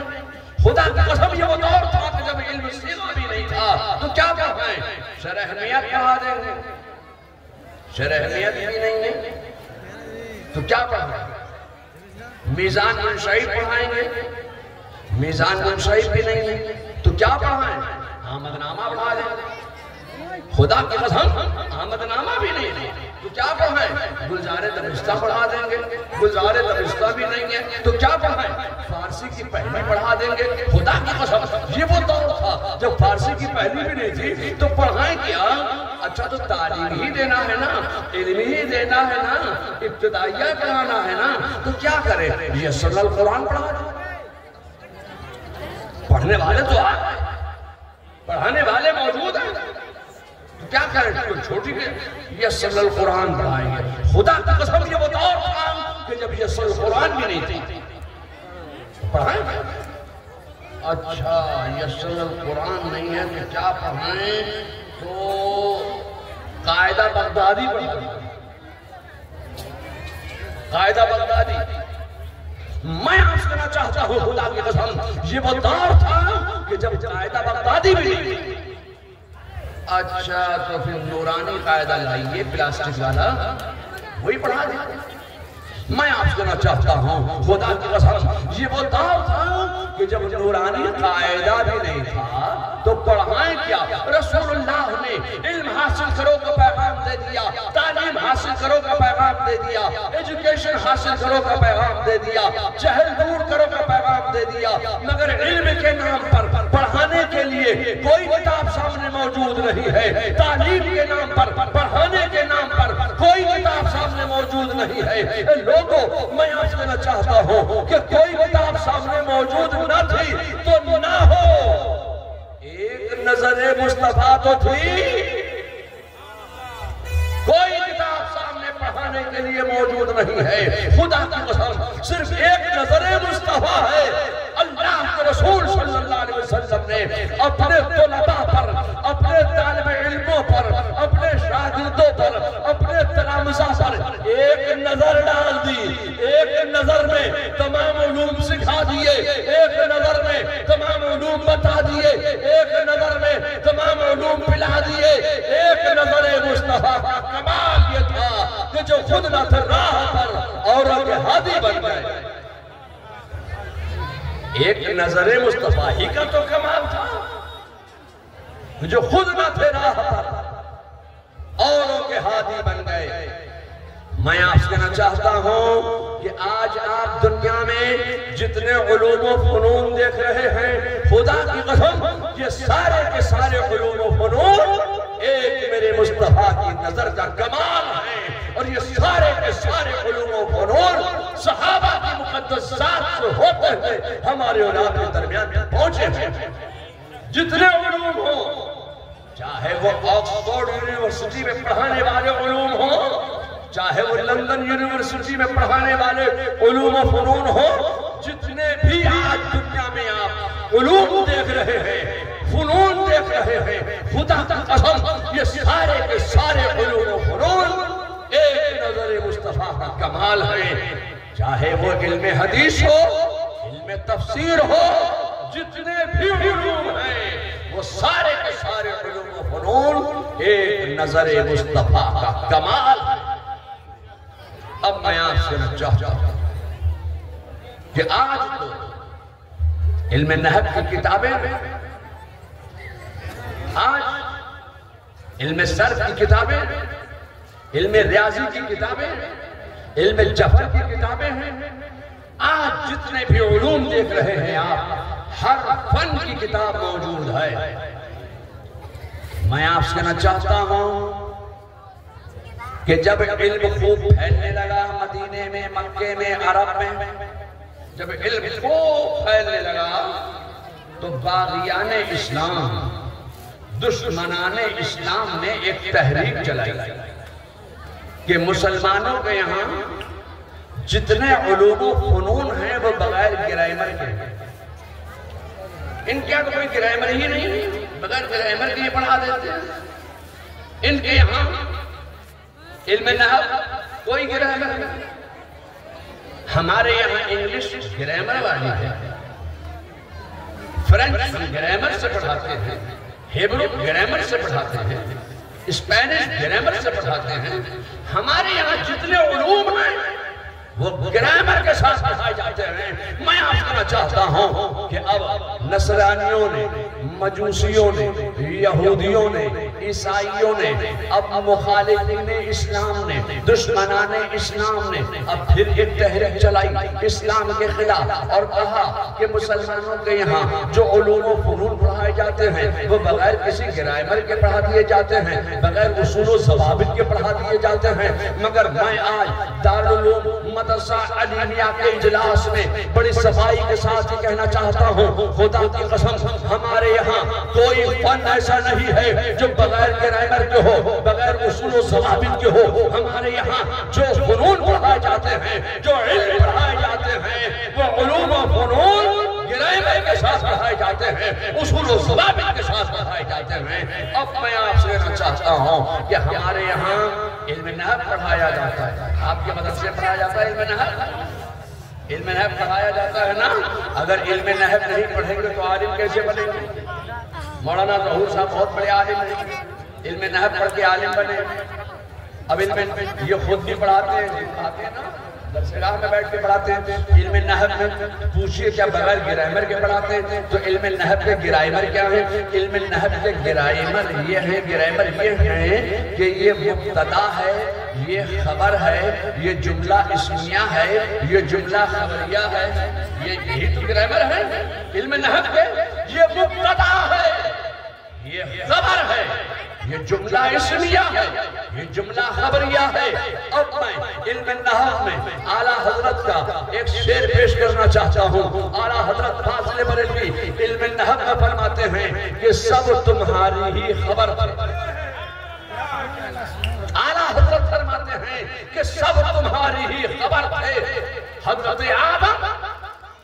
खुदा की कसम, ये वो दौर था कि जब इल्म सीगा भी नहीं था, तो क्या पढ़ाएं? शरह अहमियत पढ़ा देंगे, शरह अहमियत भी नहीं है तो क्या पढ़ाएं? मीजान मुनशई पढ़ाएंगे, मीजान मुनशई भी नहीं है तो क्या पढ़ाएं? आमदनामा पढ़ा देंगे। खुदा की कसम, आमदनामा भी नहीं है तो क्या पढ़ाएं? गुलजारे दबिस्ता पढ़ा देंगे, गुलजारे दबिस्ता भी नहीं है तो क्या पढ़ाएं? फारसी की पहली पढ़ा देंगे। खुदा की कसम, ये वो दौर था जब फारसी की पहली भी नहीं थी तो पढ़ाएं क्या? अच्छा तो तालीम ही देना है ना, इल्म ही देना है ना, इब्तिदाइया कराना है ना, तो क्या करे? ये सरल कुरान पढ़ा दो। पढ़ने वाले तो आ गए, पढ़ाने वाले मौजूद हैं, तो क्या करें? तो छोटी के ये सरल कुरान पढ़ाएंगे। खुदा की कसम ये बताओ कि जब ये सरल कुरान भी नहीं थी पढ़ाएंगे। अच्छा ये सरल कुरान नहीं है तो क्या पढ़ाएं? तो कायदा बगदादी पढ़ाएं। कायदा बगदादी मैं आपसे कहना चाहता हूं खुदा की कसम ये वो दौर था कि जब कायदा बगदादी भी नहीं। अच्छा तो फिर नूरानी कायदा लाइए प्लास्टिक वाला, वही पढ़ा दे। मैं आपसे कहना चाहता हूं खुदा की कसम ये वो दौर था कि जब नूरानी कायदा भी नहीं था तो पढ़ाएं क्या? रसूलुल्लाह ने इल्म हासिल करो का पैगाम दे दिया, तालीम हासिल करो का पैगाम दे दिया, एजुकेशन हासिल करो का पैगाम दे दिया, जहल दूर करो का पैगाम दे दिया। मगर इल्म के नाम पर पढ़ाने के लिए कोई किताब सामने मौजूद नहीं है, तालीम के नाम पर पढ़ाने के नाम पर कोई किताब सामने मौजूद नहीं है। लोगों मैं आपसे कहना चाहता हूं कि कोई किताब सामने मौजूद न थी तो ना हो, एक नजरे मुस्तफा तो थी। कोई किताब सामने पढ़ाने के लिए मौजूद नहीं है। खुदा की कसम सिर्फ एक नजरे मुस्तफा है। अल्लाह के रसूल सल्लल्लाहु अलैहि वसल्लम ने अपने तुलबा पर, अपने तालिबे इल्मों पर, अपने शागिर्दों पर, अपने तलामिज़ा पर एक नजर डाल दी। एक नजर में तमाम उलूम सिखा दिए, एक नजर में तमाम उलूम बता दिए, एक नजर में तमाम उलूम पिला दिए। एक नजरे मुस्तफा का कमाल ये था कि जो खुद न थे राह पर और के हादी बन गए। एक नजरे मुस्तफा ही का तो कमाल था जो खुद न थे राह पर औरों के हादी बन गए। मैं आपसे कहना चाहता हूं कि आज आप दुनिया में जितने उलूम व फनून देख रहे हैं, खुदा की कसम ये सारे के सारे उलूम व फनून एक मेरे मुस्तफा की नजर का कमाल है। और ये सारे के सारे उलूम व फनून सहाबा की मुक़द्दस ज़ात से होते हुए हमारे औलाद के दरमियान पहुंचे हैं। जितने उलूम हो, चाहे वो ऑक्सफोर्ड यूनिवर्सिटी में पढ़ाने वाले उलूम हो, चाहे वो लंदन यूनिवर्सिटी में पढ़ाने वाले उलूम व फनून हो, जितने भी आज दुनिया में आप उलूम देख रहे हैं, फनून देख रहे हैं, खुदा की कसम ये सारे के सारे उलूम व फनून एक नजर मुस्तफा का कमाल है। चाहे वो इल्म हदीस हो, इल्म तफसीर हो, जितने भी उलूम हैं वो सारे के सारे उलूम व फनून एक नजर मुस्तफा का कमाल है। अब मैं आपसे चाहता हूं कि आज तो इल्म नहव की किताबें, आज इल्म सर्फ की किताबें, इल्म रियाजी की किताबें, इल्म जफर की किताबें हैं। आज जितने भी उलूम देख रहे हैं आप, हर फन की किताब मौजूद है। मैं आपसे कहना चाहता हूं कि जब इल्म खूब फैलने लगा मदीने में, मक्के में, अरब में, जब इल्म खूब फैलने लगा तो बागियाने इस्लाम, दुश्मनाने इस्लाम ने एक तहरीक चलाई कि मुसलमानों के यहाँ जितने उलूम व फनून हैं वो बगैर ग्रामर के हैं। इनके यहाँ तो कोई ग्रामर ही नहीं, बगैर ग्रामर के ये पढ़ा देते हैं। इनके यहाँ इल्म नहव कोई ग्रामर नहीं। हमारे यहाँ इंग्लिश ग्रामर वाली है, फ्रेंच ग्रामर से पढ़ाते हैं, हिब्रू ग्रामर से पढ़ाते हैं, स्पेनिश ग्रामर से पढ़ाते हैं। हमारे यहाँ जितने उलूम हैं वो ग्रामर के साथ पढ़ाए जाते हैं। मैं आपसे कहना चाहता हूं कि अब नसरानियों ने, मजूसियों ने, यहूदियों ने ईसाइयों ने, अब मुखालिफीन इस्लाम ने, दुश्मनाने इस्लाम ने अब फिर एक तहरीक चलाई इस्लाम के खिलाफ और कहा कि मुसलमानों के यहाँ जो उलूम व फुनून पढ़ाए जाते हैं वो बगैर किसी ग्रामर के पढ़ा दिए जाते हैं, बगैर उसूल व ज़वाबित के पढ़ा दिए जाते हैं। मगर मैं आज दारुल उलूम मदरसा अलीमिया के इजलास में बड़ी सफाई के साथ ये कहना चाहता हूँ, खुदा की कसम हमारे यहाँ कोई फन ऐसा नहीं है जो बगैर ग्रामर के हो, बगैर उसूल व ज़वाबित के हो। हमारे यहाँ जो फुनून पढ़ाए जाते हैं, जो इल्म पढ़ाए जाते हैं, वो उलूम व फुनून ग्रामर के साथ पढ़ाए जाते हैं, उसूल व ज़वाबित के साथ पढ़ाए जाते हैं। अब मैं आपसे कहना चाहता हूँ कि हमारे यहाँ इल्म नहव पढ़ाया जाता है, आपके मदरसे में पढ़ाया जाता है इल्म नहव, इल्म नहव पढ़ाया जाता है ना। अगर इल्म नहव नहीं पढ़ेंगे तो आलिम कैसे बनेंगे? मौलाना ज़हूर साहब बहुत बड़े आलिम हैं, इल्म नहव पढ़ के आलिम बने। अब इल्म ये खुद भी पढ़ाते हैं ना, दरसगाह में बैठ के पढ़ाते हैं। इल्म नहव में पूछिए क्या बगैर ग्रामर के पढ़ाते हैं? तो इल्म नहव के ग्रामर क्या है? इल्म नहव के ग्रामर ये है, ग्रामर ये है कि ये मुब्तदा है, ये खबर है, ये जुमला इस्मिया है, ये जुमला खबरिया है, यही तो ग्रामर है इल्म नहव के। ये मुब्तदा है, ये खबर है, ये जुमला इस्मिया है, ये जुमला खबरिया है। अब मैं इल्म नहव में आला हजरत का एक शेर पेश करना चाहता हूँ। आला हजरत फाज़िल बरेलवी इल्म नहव में फरमाते हैं कि सब तुम्हारी ही खबर थे। आला हजरत फरमाते हैं कि सब तुम्हारी ही खबर थे। हजरत आदम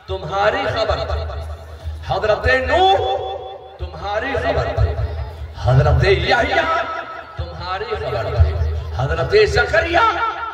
तुम्हारी खबर थी, हजरत नूह तुम्हारी खबर थी, हजरत यहया तुम्हारी खबर थे, हजरत ज़करिया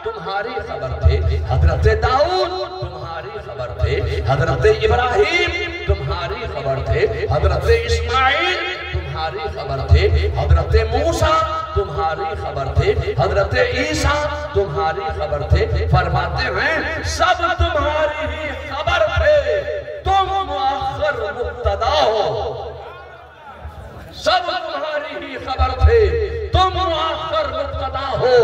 तुम्हारी खबर थे, हजरत दाऊद तुम्हारी खबर थे, हजरत इब्राहिम तुम्हारी खबर थे, हजरत इस्माइल तुम्हारी खबर थे, हजरत मूसा तुम्हारी खबर थे, हजरत ईसा तुम्हारी खबर थे। फरमाते हैं सब तुम्हारी ही खबर थे, तुम मुअख्खर मुब्तदा हो। सब तुम्हारी ही खबर थे, तुम मुअख्खर मुब्तदा हो।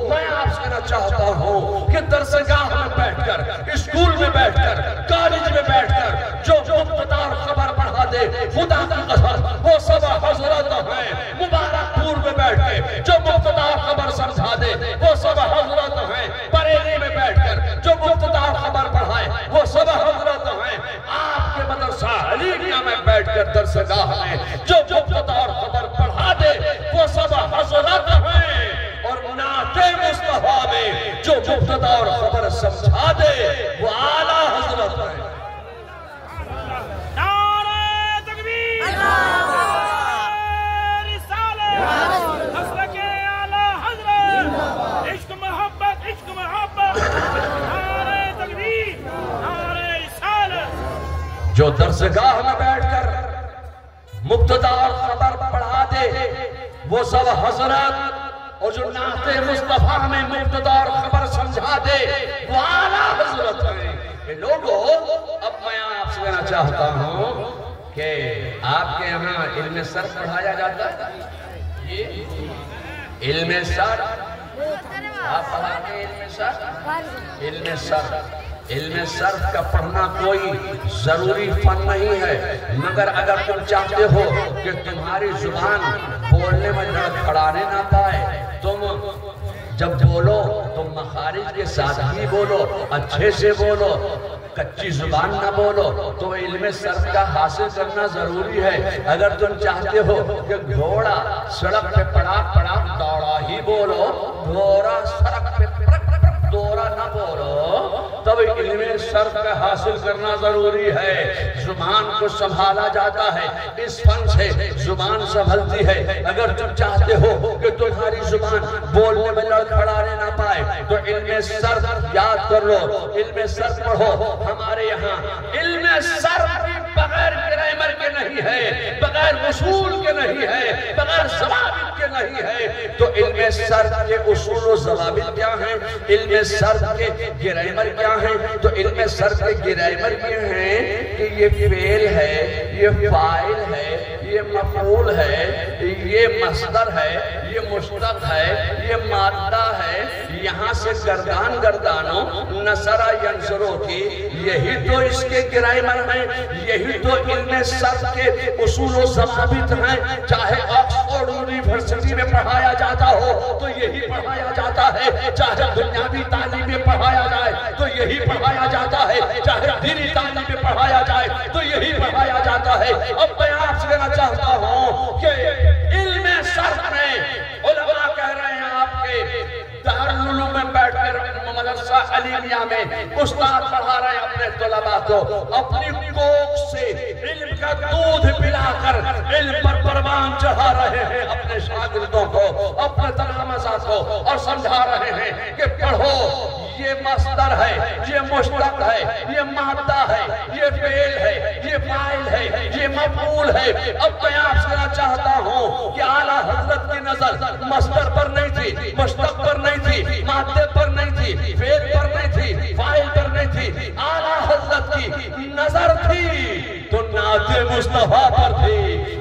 मैं आपसे कहना चाहता हूँ कि दरसगाह में बैठकर, स्कूल में बैठकर, कॉलेज में बैठकर जो मुब्तदा खबर पढ़ा दे, खुदा की कसम वो सब हजरत हैं। मुबारकपुर में बैठ के जो मुब्तदा खबर समझा दे वो सब हजरत हैं। बरेली में बैठकर जो मुब्तदा खबर पढ़ाए वो सब हजरत हैं। आपके मदरसा अलीमिया में बैठकर दरसगाह में जो मुब्तदा खबर पढ़ा दे वो सब हजरत हैं। और नाते मुस्तफा में जो मुब्तदा और खबर समझा दे वो आला हजरत है। नारे तकबीर, रिसालत, हस्रके आला हजरत, इश्क मोहब्बत, इश्क मोहब्बत। नारे तकबीर, नारे रिसालत। जो दरसगाह में बैठकर मुब्तदा और खबर पढ़ा दे वो सब हजरत, और जो नाते मुस्तफा में मुब्तदा और खबर समझा दे वो आला हजरत है। लोगों, अब मैं आपसे कहना चाहता हूँ कि आपके यहाँ इल्म सर्फ पढ़ाया जाता है। ये इल्म सर्फ आप पढ़ाते इल्म सर्फ? इल्म सर्फ, इल्म सर्फ का पढ़ना कोई जरूरी फन नहीं है, मगर अगर तुम चाहते हो कि तुम्हारी जुबान बोलने में लड़खड़ाने ना पाए, तुम जब बोलो तो मखारिज के साथ ही बोलो, अच्छे से बोलो, कच्ची जुबान ना बोलो, तो इल्म सर्फ का हासिल करना जरूरी है। अगर तुम चाहते हो कि घोड़ा सड़क पे पड़ा पड़ा दौड़ा ही बोलो, घोड़ा सड़क पे दौड़ा ना बोलो, तब इल्म सर्फ का हासिल करना जरूरी है। जुबान को संभाला जाता है, इस फन से जुबान संभलती है। अगर तुम चाहते हो कि तुम्हारी जुबान बोलने में लड़खड़ाने ना पाए तो इल्म सर्फ याद कर लो, इल्म सर्फ पढ़ो। हमारे यहाँ इल्म सर्फ बगैर ग्रामर के नहीं है, बगैर उसूल के नहीं है, बगैर ज़वाबित के नहीं है। तो इल्म सर्फ के उसूल और ज़वाबित क्या हैं? इल्म सर्फ के ग्रामर क्या है? तो इल्म सर्फ के ग्रामर ये हैं कि ये फेल है, ये फाइल है, ये मफूल है, ये मस्दर है, ये मुश्तक है, ये मादा है। यहाँ से गर्दान गर्दानो नसरा यंसरो की, यही तो इसके ग्रामर है, यही तो इल्मे सर्फ के उसूल व ज़वाबित हैं। चाहे ऑक्सफोर्ड यूनिवर्सिटी में पढ़ाया जाता हो तो यही पढ़ाया जाता है, चाहे दुनियावी तालीम में पढ़ाया जाए तो यही पढ़ाया जाता है, चाहे दीनी तालीम में पढ़ाया जाए तो यही पढ़ाया जाता है। अब मैं आपसे कहना चाहता हूँ कि इल्मे सर्फ में उलमा कह रहे हैं आपके दारुल उलूम में बैठकर मदरसा अलीमिया में उस्ताद पढ़ा रहे हैं अपने तलबा को, अपनी कोख से इल्म का दूध पिलाकर इल्म पर परवान चढ़ा रहे हैं अपने शागिर्दों को, अपने तलबा को, और समझा रहे हैं कि पढ़ो, ये मस्दर है, ये मुश्तक है, ये मादा है, ये फेल है, ये फाइल है, ये मफूल है। अब मैं आपसे कहना चाहता हूँ कि आला हजरत की नजर मस्दर पर नहीं थी, मुश्तक पर नहीं थी, मादे पर नहीं थी, फेल पर नहीं थी, फाइल पर नहीं थी। आला हजरत की नजर थी तो नाते मुस्तफा पर थी,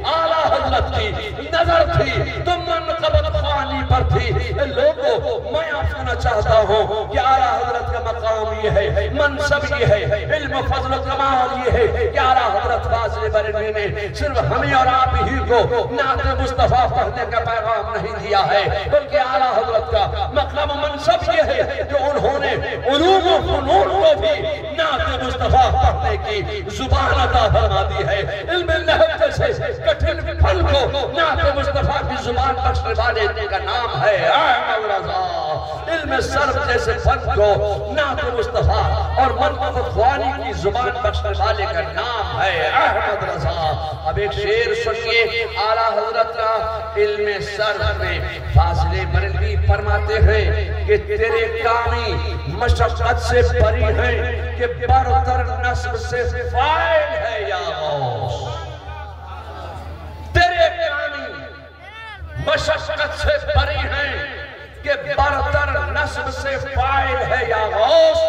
आला हजरत की नजर थी तो मनक़बत ख़ानी पर थी। लोगों, मैं आपसे कहना चाहता हूँ कि आला हजरत का मकाम ये है, मनसब ये है, इल्म फज़ल कमाल ये है कि आला हजरत फाज़िल बरेलवी ने सिर्फ हमें और आप ही को नाते मुस्तफा पढ़ने का पैगाम नहीं दिया है, बल्कि आला हजरत का मकाम मनसब ये है जो उन्होंने उलूम व फ़ुनून को भी नाते मुस्तफा पढ़ने की जुबान अता फरमा दी है। इल्म नहव से कठिन फल को नाते मुस्तफा की जुबान बख्शने वाले का नाम है अहमद रज़ा। इल्म सर्फ जैसे फल को नाते मुस्तफा और मनक़बत ख़ानी की जुबान बख्शने वाले का नाम है अहमद रज़ा। अब एक शेर सुनिए आला हजरत का। इल्म सर्फ में फाज़िल बरेलवी फरमाते हैं कि तेरे कानी मशक्क़त से बरी है कि बरतर नस्ब से फाइल है या गौस। तेरे कानी मशक्क़त से बरी है कि बरतर नस्ब से फाइल है या गौस।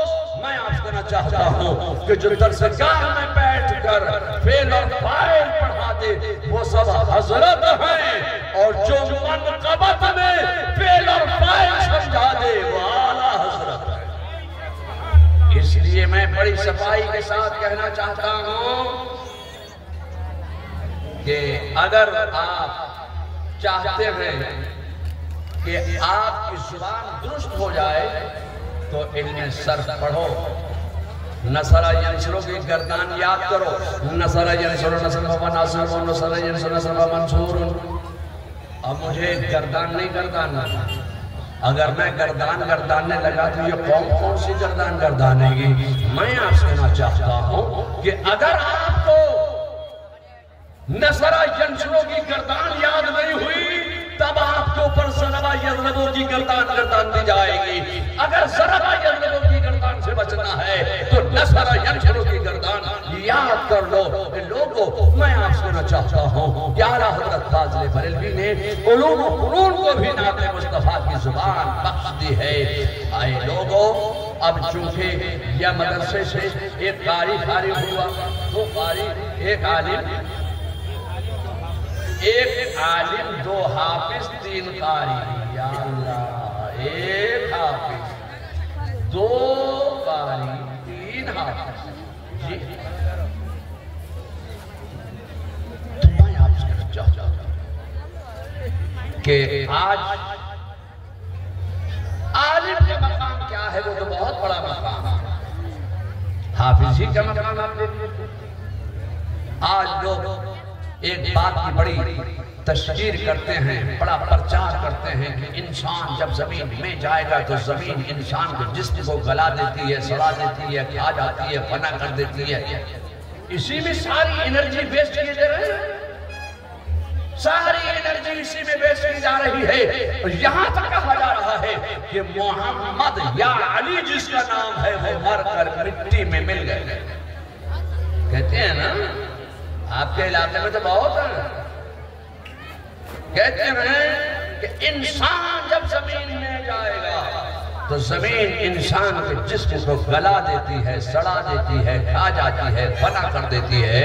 मैं आपसे कहना चाहता हूँ कि जो दरसगाह में बैठकर फेल और फाइल पढ़ा दे वो सब हजरत हैं, और जो मनक़बत में फेल और फाइल समझा दे वो आला हजरत है। इसलिए मैं बड़ी सफाई के साथ कहना चाहता हूँ कि अगर आप चाहते हैं कि आपकी जुबान दुरुस्त हो जाए तो इल्म सर्फ पढ़ो। नसरा यंसरो की गर्दान याद करो, नसरा यंसरो नसरा व नासिर व नसरा यंसरो नसरा व मंसूर। अब मुझे गर्दान नहीं गर्दाना, अगर मैं गर्दान गर्दानने लगा तो ये कौन सी गर्दान गर्दानेगी। मैं आपसे कहना चाहता हूँ कि अगर आपको नसरा यंसरो की गर्दान याद नहीं हुई तब आपके ऊपर ज़रबा यज़रबो की गर्दान गर्दान दी जाएगी। अगर ज़रबा यज़रबो की गर्दान से बचना है तो नसरा यंसरो की गर्दान याद कर लो। लोगों, मैं आपसे कहना चाहता हूँ कि आला हज़रत फाज़िल बरेलवी ने उलूम व फ़ुनून को भी नाते मुस्तफा की जुबान बख्श दी है। आए लोगों, अब चूंकि यह मदरसे से एक कारी फारिग हुआ, दो कारी, एक आलिम, दो हाफिज, तीन कारी। या अल्लाह, एक हाफिज, दो कारी, तीन हाफिज। जी, तो मैं आपसे चाहता हूं कि आज आलिम का मकाम क्या है, वो तो बहुत बड़ा मकाम है। हाफिज ही का मकाम आप देखिए। आज लोग एक बात की बड़ी तशहीर करते हैं, बड़ा प्रचार करते हैं कि इंसान जब जमीन में जाएगा तो जमीन इंसान के जिस्म को गला देती है, सड़ा देती है, खा जाती है, फना कर देती है। इसी में सारी एनर्जी वेस्ट किए जा रहे हैं, सारी एनर्जी इसी में वेस्ट की जा रही है। और यहाँ तक कहा जा रहा है कि मोहम्मद या अली जिसका नाम है वो मर कर मिट्टी में मिल गए। कहते हैं ना, आपके इलाके में तो बहुत है। कहते हैं कि इंसान जब जमीन में जाएगा तो जमीन इंसान के जिस्म को गला देती है, सड़ा देती है, खा जाती है, फना कर देती है।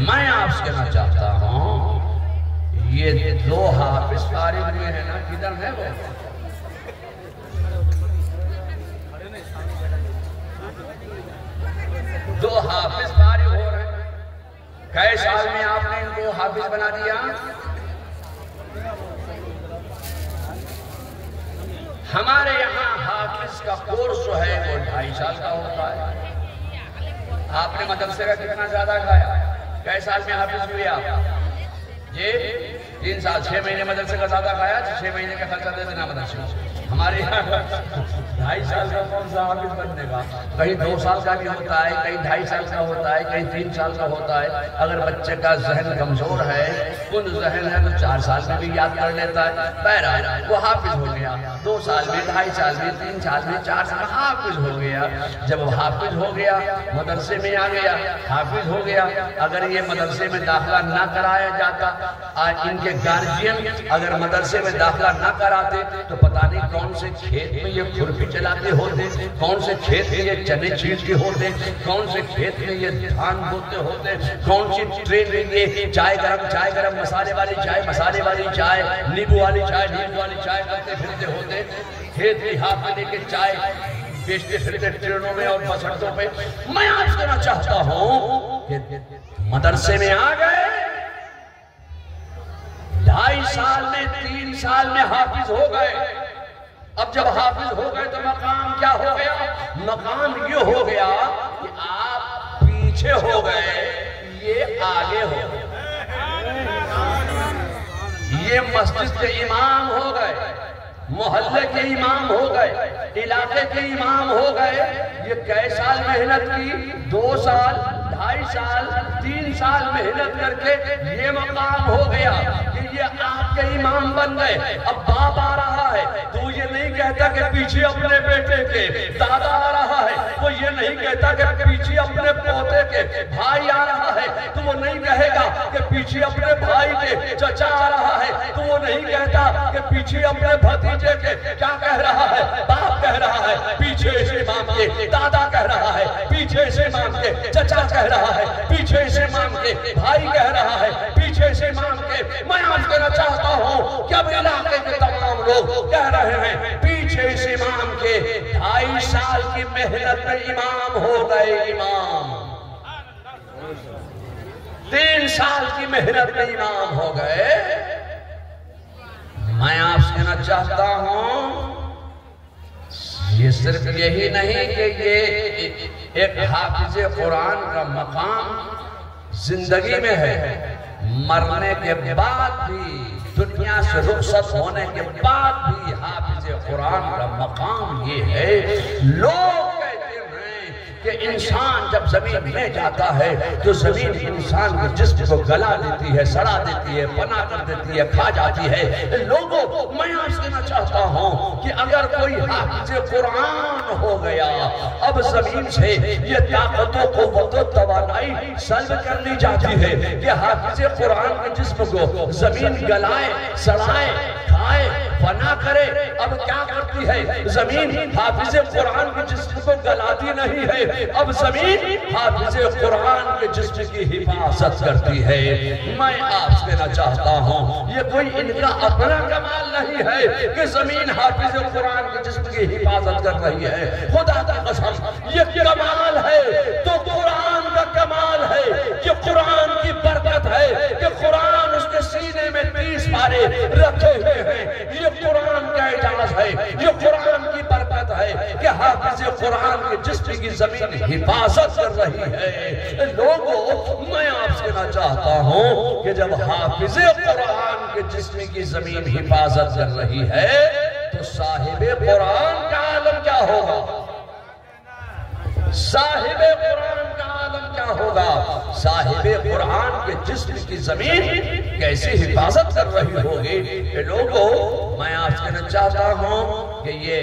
मैं आपसे कहना चाहता हूं ये दो हाफिज फारिग हुए हैं ना, किधर है वो? दो हाफिज फारिग हो रहे हैं। कई साल में आपने इनको हाफिज बना दिया? हमारे यहाँ हाफिज का कोर्स जो है वो 2.5 साल का होता है। आपने मदरसे का कितना ज्यादा खाया? कई साल में हाफिज हुए आप? ये 3 साल 6 महीने मदरसे का ज्यादा खाया, 6 महीने का खर्चा दे देना मदरसे। हमारे यहाँ 2.5 साल का कौन सा हाफिज बनने का? कहीं 2 साल का भी होता है, कहीं 2.5 साल का होता है, कहीं 3 साल का होता है। अगर बच्चे का जहन कमजोर है, कुल जहन है, तो 4 साल में भी याद कर लेता है। बहरहाल वो हाफिज हो गया 2 साल में, 2.5 साल में, 3 साल में, 4 साल हाफिज हो गया। जब हाफिज हो गया, मदरसे में आ गया, हाफिज हो गया। अगर ये मदरसे में दाखिला ना कराया जाता, इनके गार्जियन अगर मदरसे में दाखिला ना कराते, तो पता नहीं कौन से खेत में ये खुरपी चलाते होते, कौन से खेत में ये चने छींटते होते, कौन से खेत में ये धान बोते होते, कौन सी ट्रेन में ये चाय गरम, मसाले वाली चाय, नींबू वाली चाय करते फिरते होते। खेत लिहाज में लेके चाय बेचते फिरते ट्रेनों में और बस अड्डों पे। मैं आज कहना चाहता हूँ कि मदरसे में आ गए, 2.5 साल में, 3 साल में हाफिज हो गए। अब जब हाफिज हो गए तो मकाम क्या हो गया? मकाम ये हो गया कि आप पीछे हो गए, ये आगे हो गए। ये मस्जिद के इमाम हो गए, मोहल्ले के इमाम हो गए, इलाके के इमाम हो गए। ये कई साल मेहनत की? 2 साल, 2.5 साल, 3 साल मेहनत करके ये मकाम हो गया कि ये आपके इमाम बन गए। अब बाप आ रहा है तो ये नहीं कहता कि पीछे अपने बेटे के, दादा आ रहा है वो ये नहीं कहता कि पीछे अपने पोते के, भाई आ रहा है तो वो नहीं कहेगा कि पीछे अपने भाई के, चचा आ रहा है तो वो नहीं कहता कि पीछे अपने भतीजे के। क्या कह रहा है? बाप कह रहा है पीछे से इमाम के, दादा कह रहा है पीछे से इमाम के, चचा कह रहा है पीछे से इमाम के, भाई कह रहा है पीछे से इमाम के। मैं आज कहना चाहता हूँ कि अब इलाके के तमाम लोग कह रहे हैं पीछे से इमाम के। 2.5 साल की मेहनत में इमाम हो गए इमाम, 3 साल की मेहनत में इमाम हो गए। मैं आपसे कहना चाहता हूं ये सिर्फ यही नहीं कि ये एक हाफिज़े कुरान का मकाम जिंदगी में है, मरने के बाद भी, दुनिया से रुखसत होने के बाद भी हाफिज़े कुरान का मकाम ये है। लोग कि इंसान जब जमीन में जाता है तो जमीन इंसान के जिस्म को गला देती है, सड़ा देती है, फना कर देती है, खा जाती है। लोगों, मैं आपसे कहना चाहता हूँ कि अगर कोई हाफिज़े कुरान हो गया, अब जमीन से ये ताकतों क़ुव्वतों तवानाई सल्ब कर ली जाती है कि हाफिज़े कुरान के जिस्म को जमीन गलाए, सड़ाए, खाए, फना करे। अब क्या करती है जमीन? हाफिज़े कुरान के जिस्म को गलाती नहीं है, अब जमीन हाफिज़े कुरान के जिस्म की हिफाजत करती है। मैं आपसे कहना चाहता हूँ ये कोई इनका अपना कमाल नहीं है कि जमीन हाफिज़े कुरान के जिस्म की हिफाजत कर रही है। खुदा का कसम ये कमाल है तो कुरान का कमाल है, ये कुरान की बरकत है कि कुरान उसके सीने में 30 पारे रखे हुए हैं। ये कुरान का एजाज है, ये कुरान की बरकत है कि हाफिज़े कुरान के जिस्म की जमीन हिफाजत कर रही है। लोगों, मैं आपसे कहना चाहता हूं कि जब हाफिज़े कुरान के जिस्म की जमीन हिफाजत कर रही है तो साहिबे कुरान का आलम क्या होगा? साहिबे कुरान का आलम क्या होगा? साहिबे कुरान के जिस्म की जमीन कैसी हिफाजत कर रही होगी? लोगों, मैं आपसे कहना चाहता हूं कि ये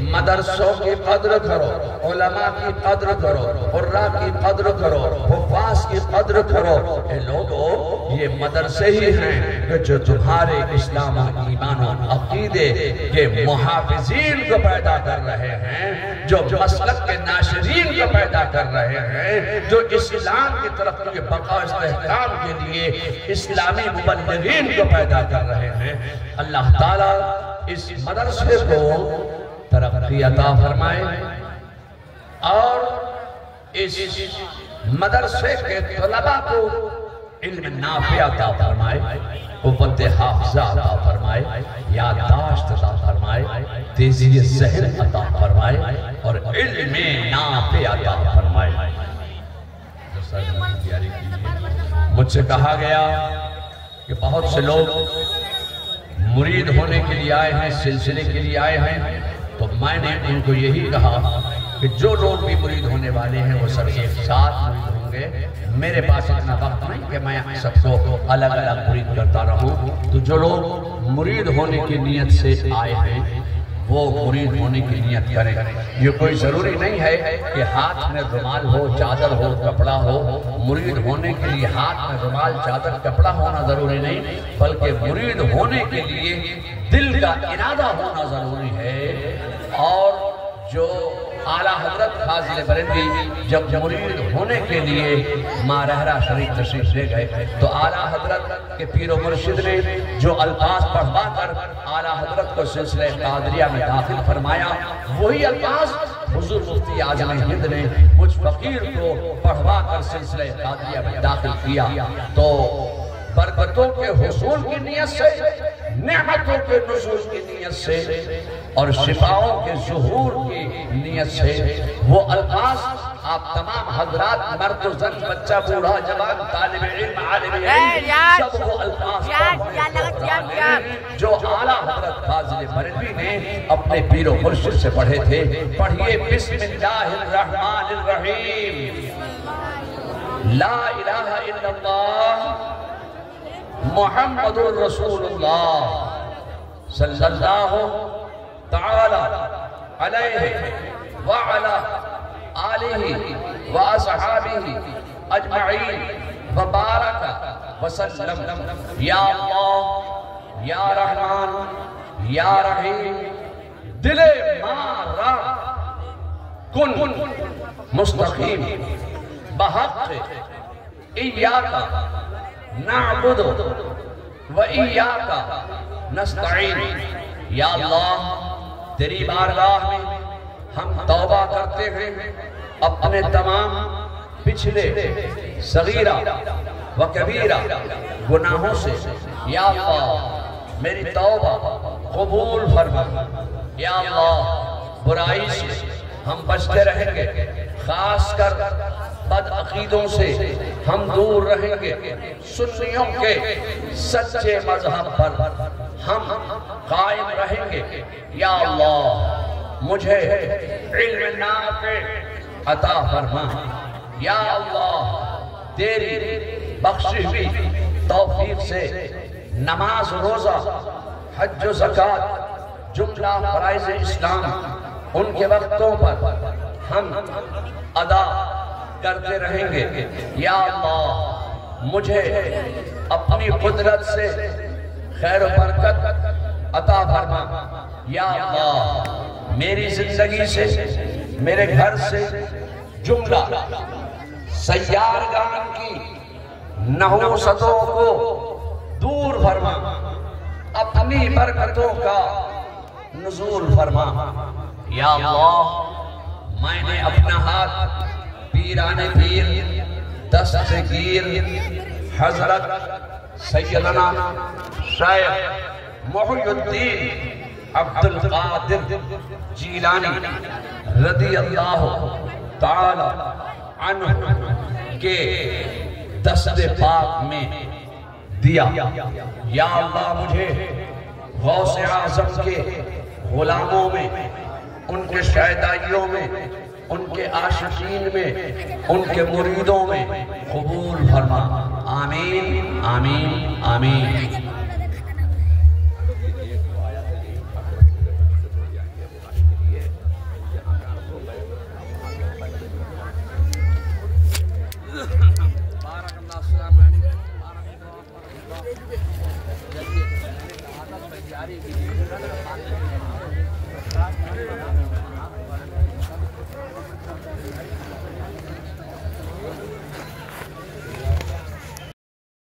मदरसों की कद्र करो, उलमा की कद्र करो, कुर्रा की कद्र करो, हुफ्फाज की कद्र करो। ये लोगों, ये मदरसे ही हैं जो तुम्हारे इस्लाम और ईमान और अकीदे के मुहाफिजीन को पैदा कर रहे हैं, जो मसलक के नाशरीन को पैदा कर रहे हैं, जो इस्लाम की तरफ के बका इस्तेहकाम के लिए इस्लामी मुबल्लिगीन को पैदा कर रहे हैं। अल्लाह ताला इस मदरसे को तरक्की अता फरमाए और इस मदरसे के तलबा को इल्म नाफिया अता फरमाए, क़ुव्वत हाफ़िज़ा अता फरमाए, याददाश्त अता फरमाए, तेज़ी ज़हन अता फरमाए और इल्म नाफिया अता फरमाए। मुझसे कहा गया कि बहुत से लोग मुरीद होने के लिए आए हैं, सिलसिले के लिए आए हैं, तो मैंने उनको यही कहा कि जो लोग भी मुरीद होने वाले हैं वो सब एक साथ मुरीद होंगे। मेरे पास इतना वक्त नहीं कि मैं सबको अलग अलग मुरीद करता रहूं। तो जो लोग मुरीद होने की नीयत से आए हैं वो मुरीद होने की नियत करें। ये कोई जरूरी नहीं है कि हाथ में रुमाल हो, चादर हो, कपड़ा हो। मुरीद होने के लिए हाथ में रुमाल, चादर, कपड़ा होना जरूरी नहीं, बल्कि मुरीद होने के लिए दिल का इरादा होना जरूरी है। और जो आला हजरत फाजिल बरेलवी जब मुरीद होने के लिए मारहरा शरीफ तशरीफ ले गए तो आला हजरत के पीर और मुर्शिद ने जो अल्फाज पढ़वा कर आला हजरत को सिलसिले कादरिया में दाखिल फरमाया, वही अल्फाज हुजूर मुफ्ती आज़म हिंद ने मुझ फकीर को पढ़वा कर सिलसिले कादरिया में दाखिल किया। तो बरकतों के हुसूल की नियत से, नेमतों के नुज़ूल की नियत से और शिफाओं के ज़ुहूर की नियत से वो अल्फाज आप तमाम हजरात, मर्द जन, बच्चा, बूढ़ा, जवान, तालिब इल्म, आलिम इल्म, सब वो अल्फाज जो आला हजरत फाजिल बरेलवी ने अपने पीर और मुर्शिद से पढ़े थे। पढ़िए बिस्मिल्लाहिर रहमानिर रहीम, ला इलाहा इल्लल्लाह मुहम्मदुर रसूलुल्लाह सल्लल्लाहु ताला अलैहि व अला आलिहि व असहाबिहि अजमईन व बारका व सल्लम। या अल्लाह, या रहमान, या रहीम, दिले मारा कुन मुस्तकीम बहक़ इय्याका नअबुदु व इय्याका नस्तईन। या अल्लाह, तेरी बारगाह में हम तौबा करते हैं अपने तमाम पिछले सगीरा व कबीरा गुनाहों से। या अल्लाह, मेरी तौबा कबूल फरमा। या अल्लाह, बुराई से हम बचते रहेंगे, खासकर बद अकीदों से हम दूर रहेंगे। सुन्नियों के सच्चे मजहब पर हम कायम रहेंगे। या अल्लाह, मुझे इल्म नाफ़े अता फरमा। या अल्लाह, तेरी बख्शी हुई तौफीक से नमाज, रोजा, हज व ज़कात, जुमला फराइज़ इस्लाम उनके वक्तों पर हम अदा करते रहेंगे। या अल्लाह, मुझे अपनी कुदरत से खैर व बरकत अता फरमा। या अल्लाह, मेरी जिंदगी से, मेरे घर से जुमला सय्यारगान की नहुसतों को दूर फरमा, अपनी बरकतों का नुज़ूल फरमा। या अल्लाह, मैंने अपना हाथ पीराने पीर दस्तगीर हजरत सैयदना शेख मुहियुद्दीन अब्दुल कादिर जीलानी रज़ियल्लाहु ताला अन्हु के दस्ते पाक में दिया। या अल्लाह, मुझे गौसे आज़म के गुलामों में, उनके शहदाइयों में, उनके आशिकीन में, उनके मुरीदों में कबूल फरमा। आमीन, आमीन, आमीन।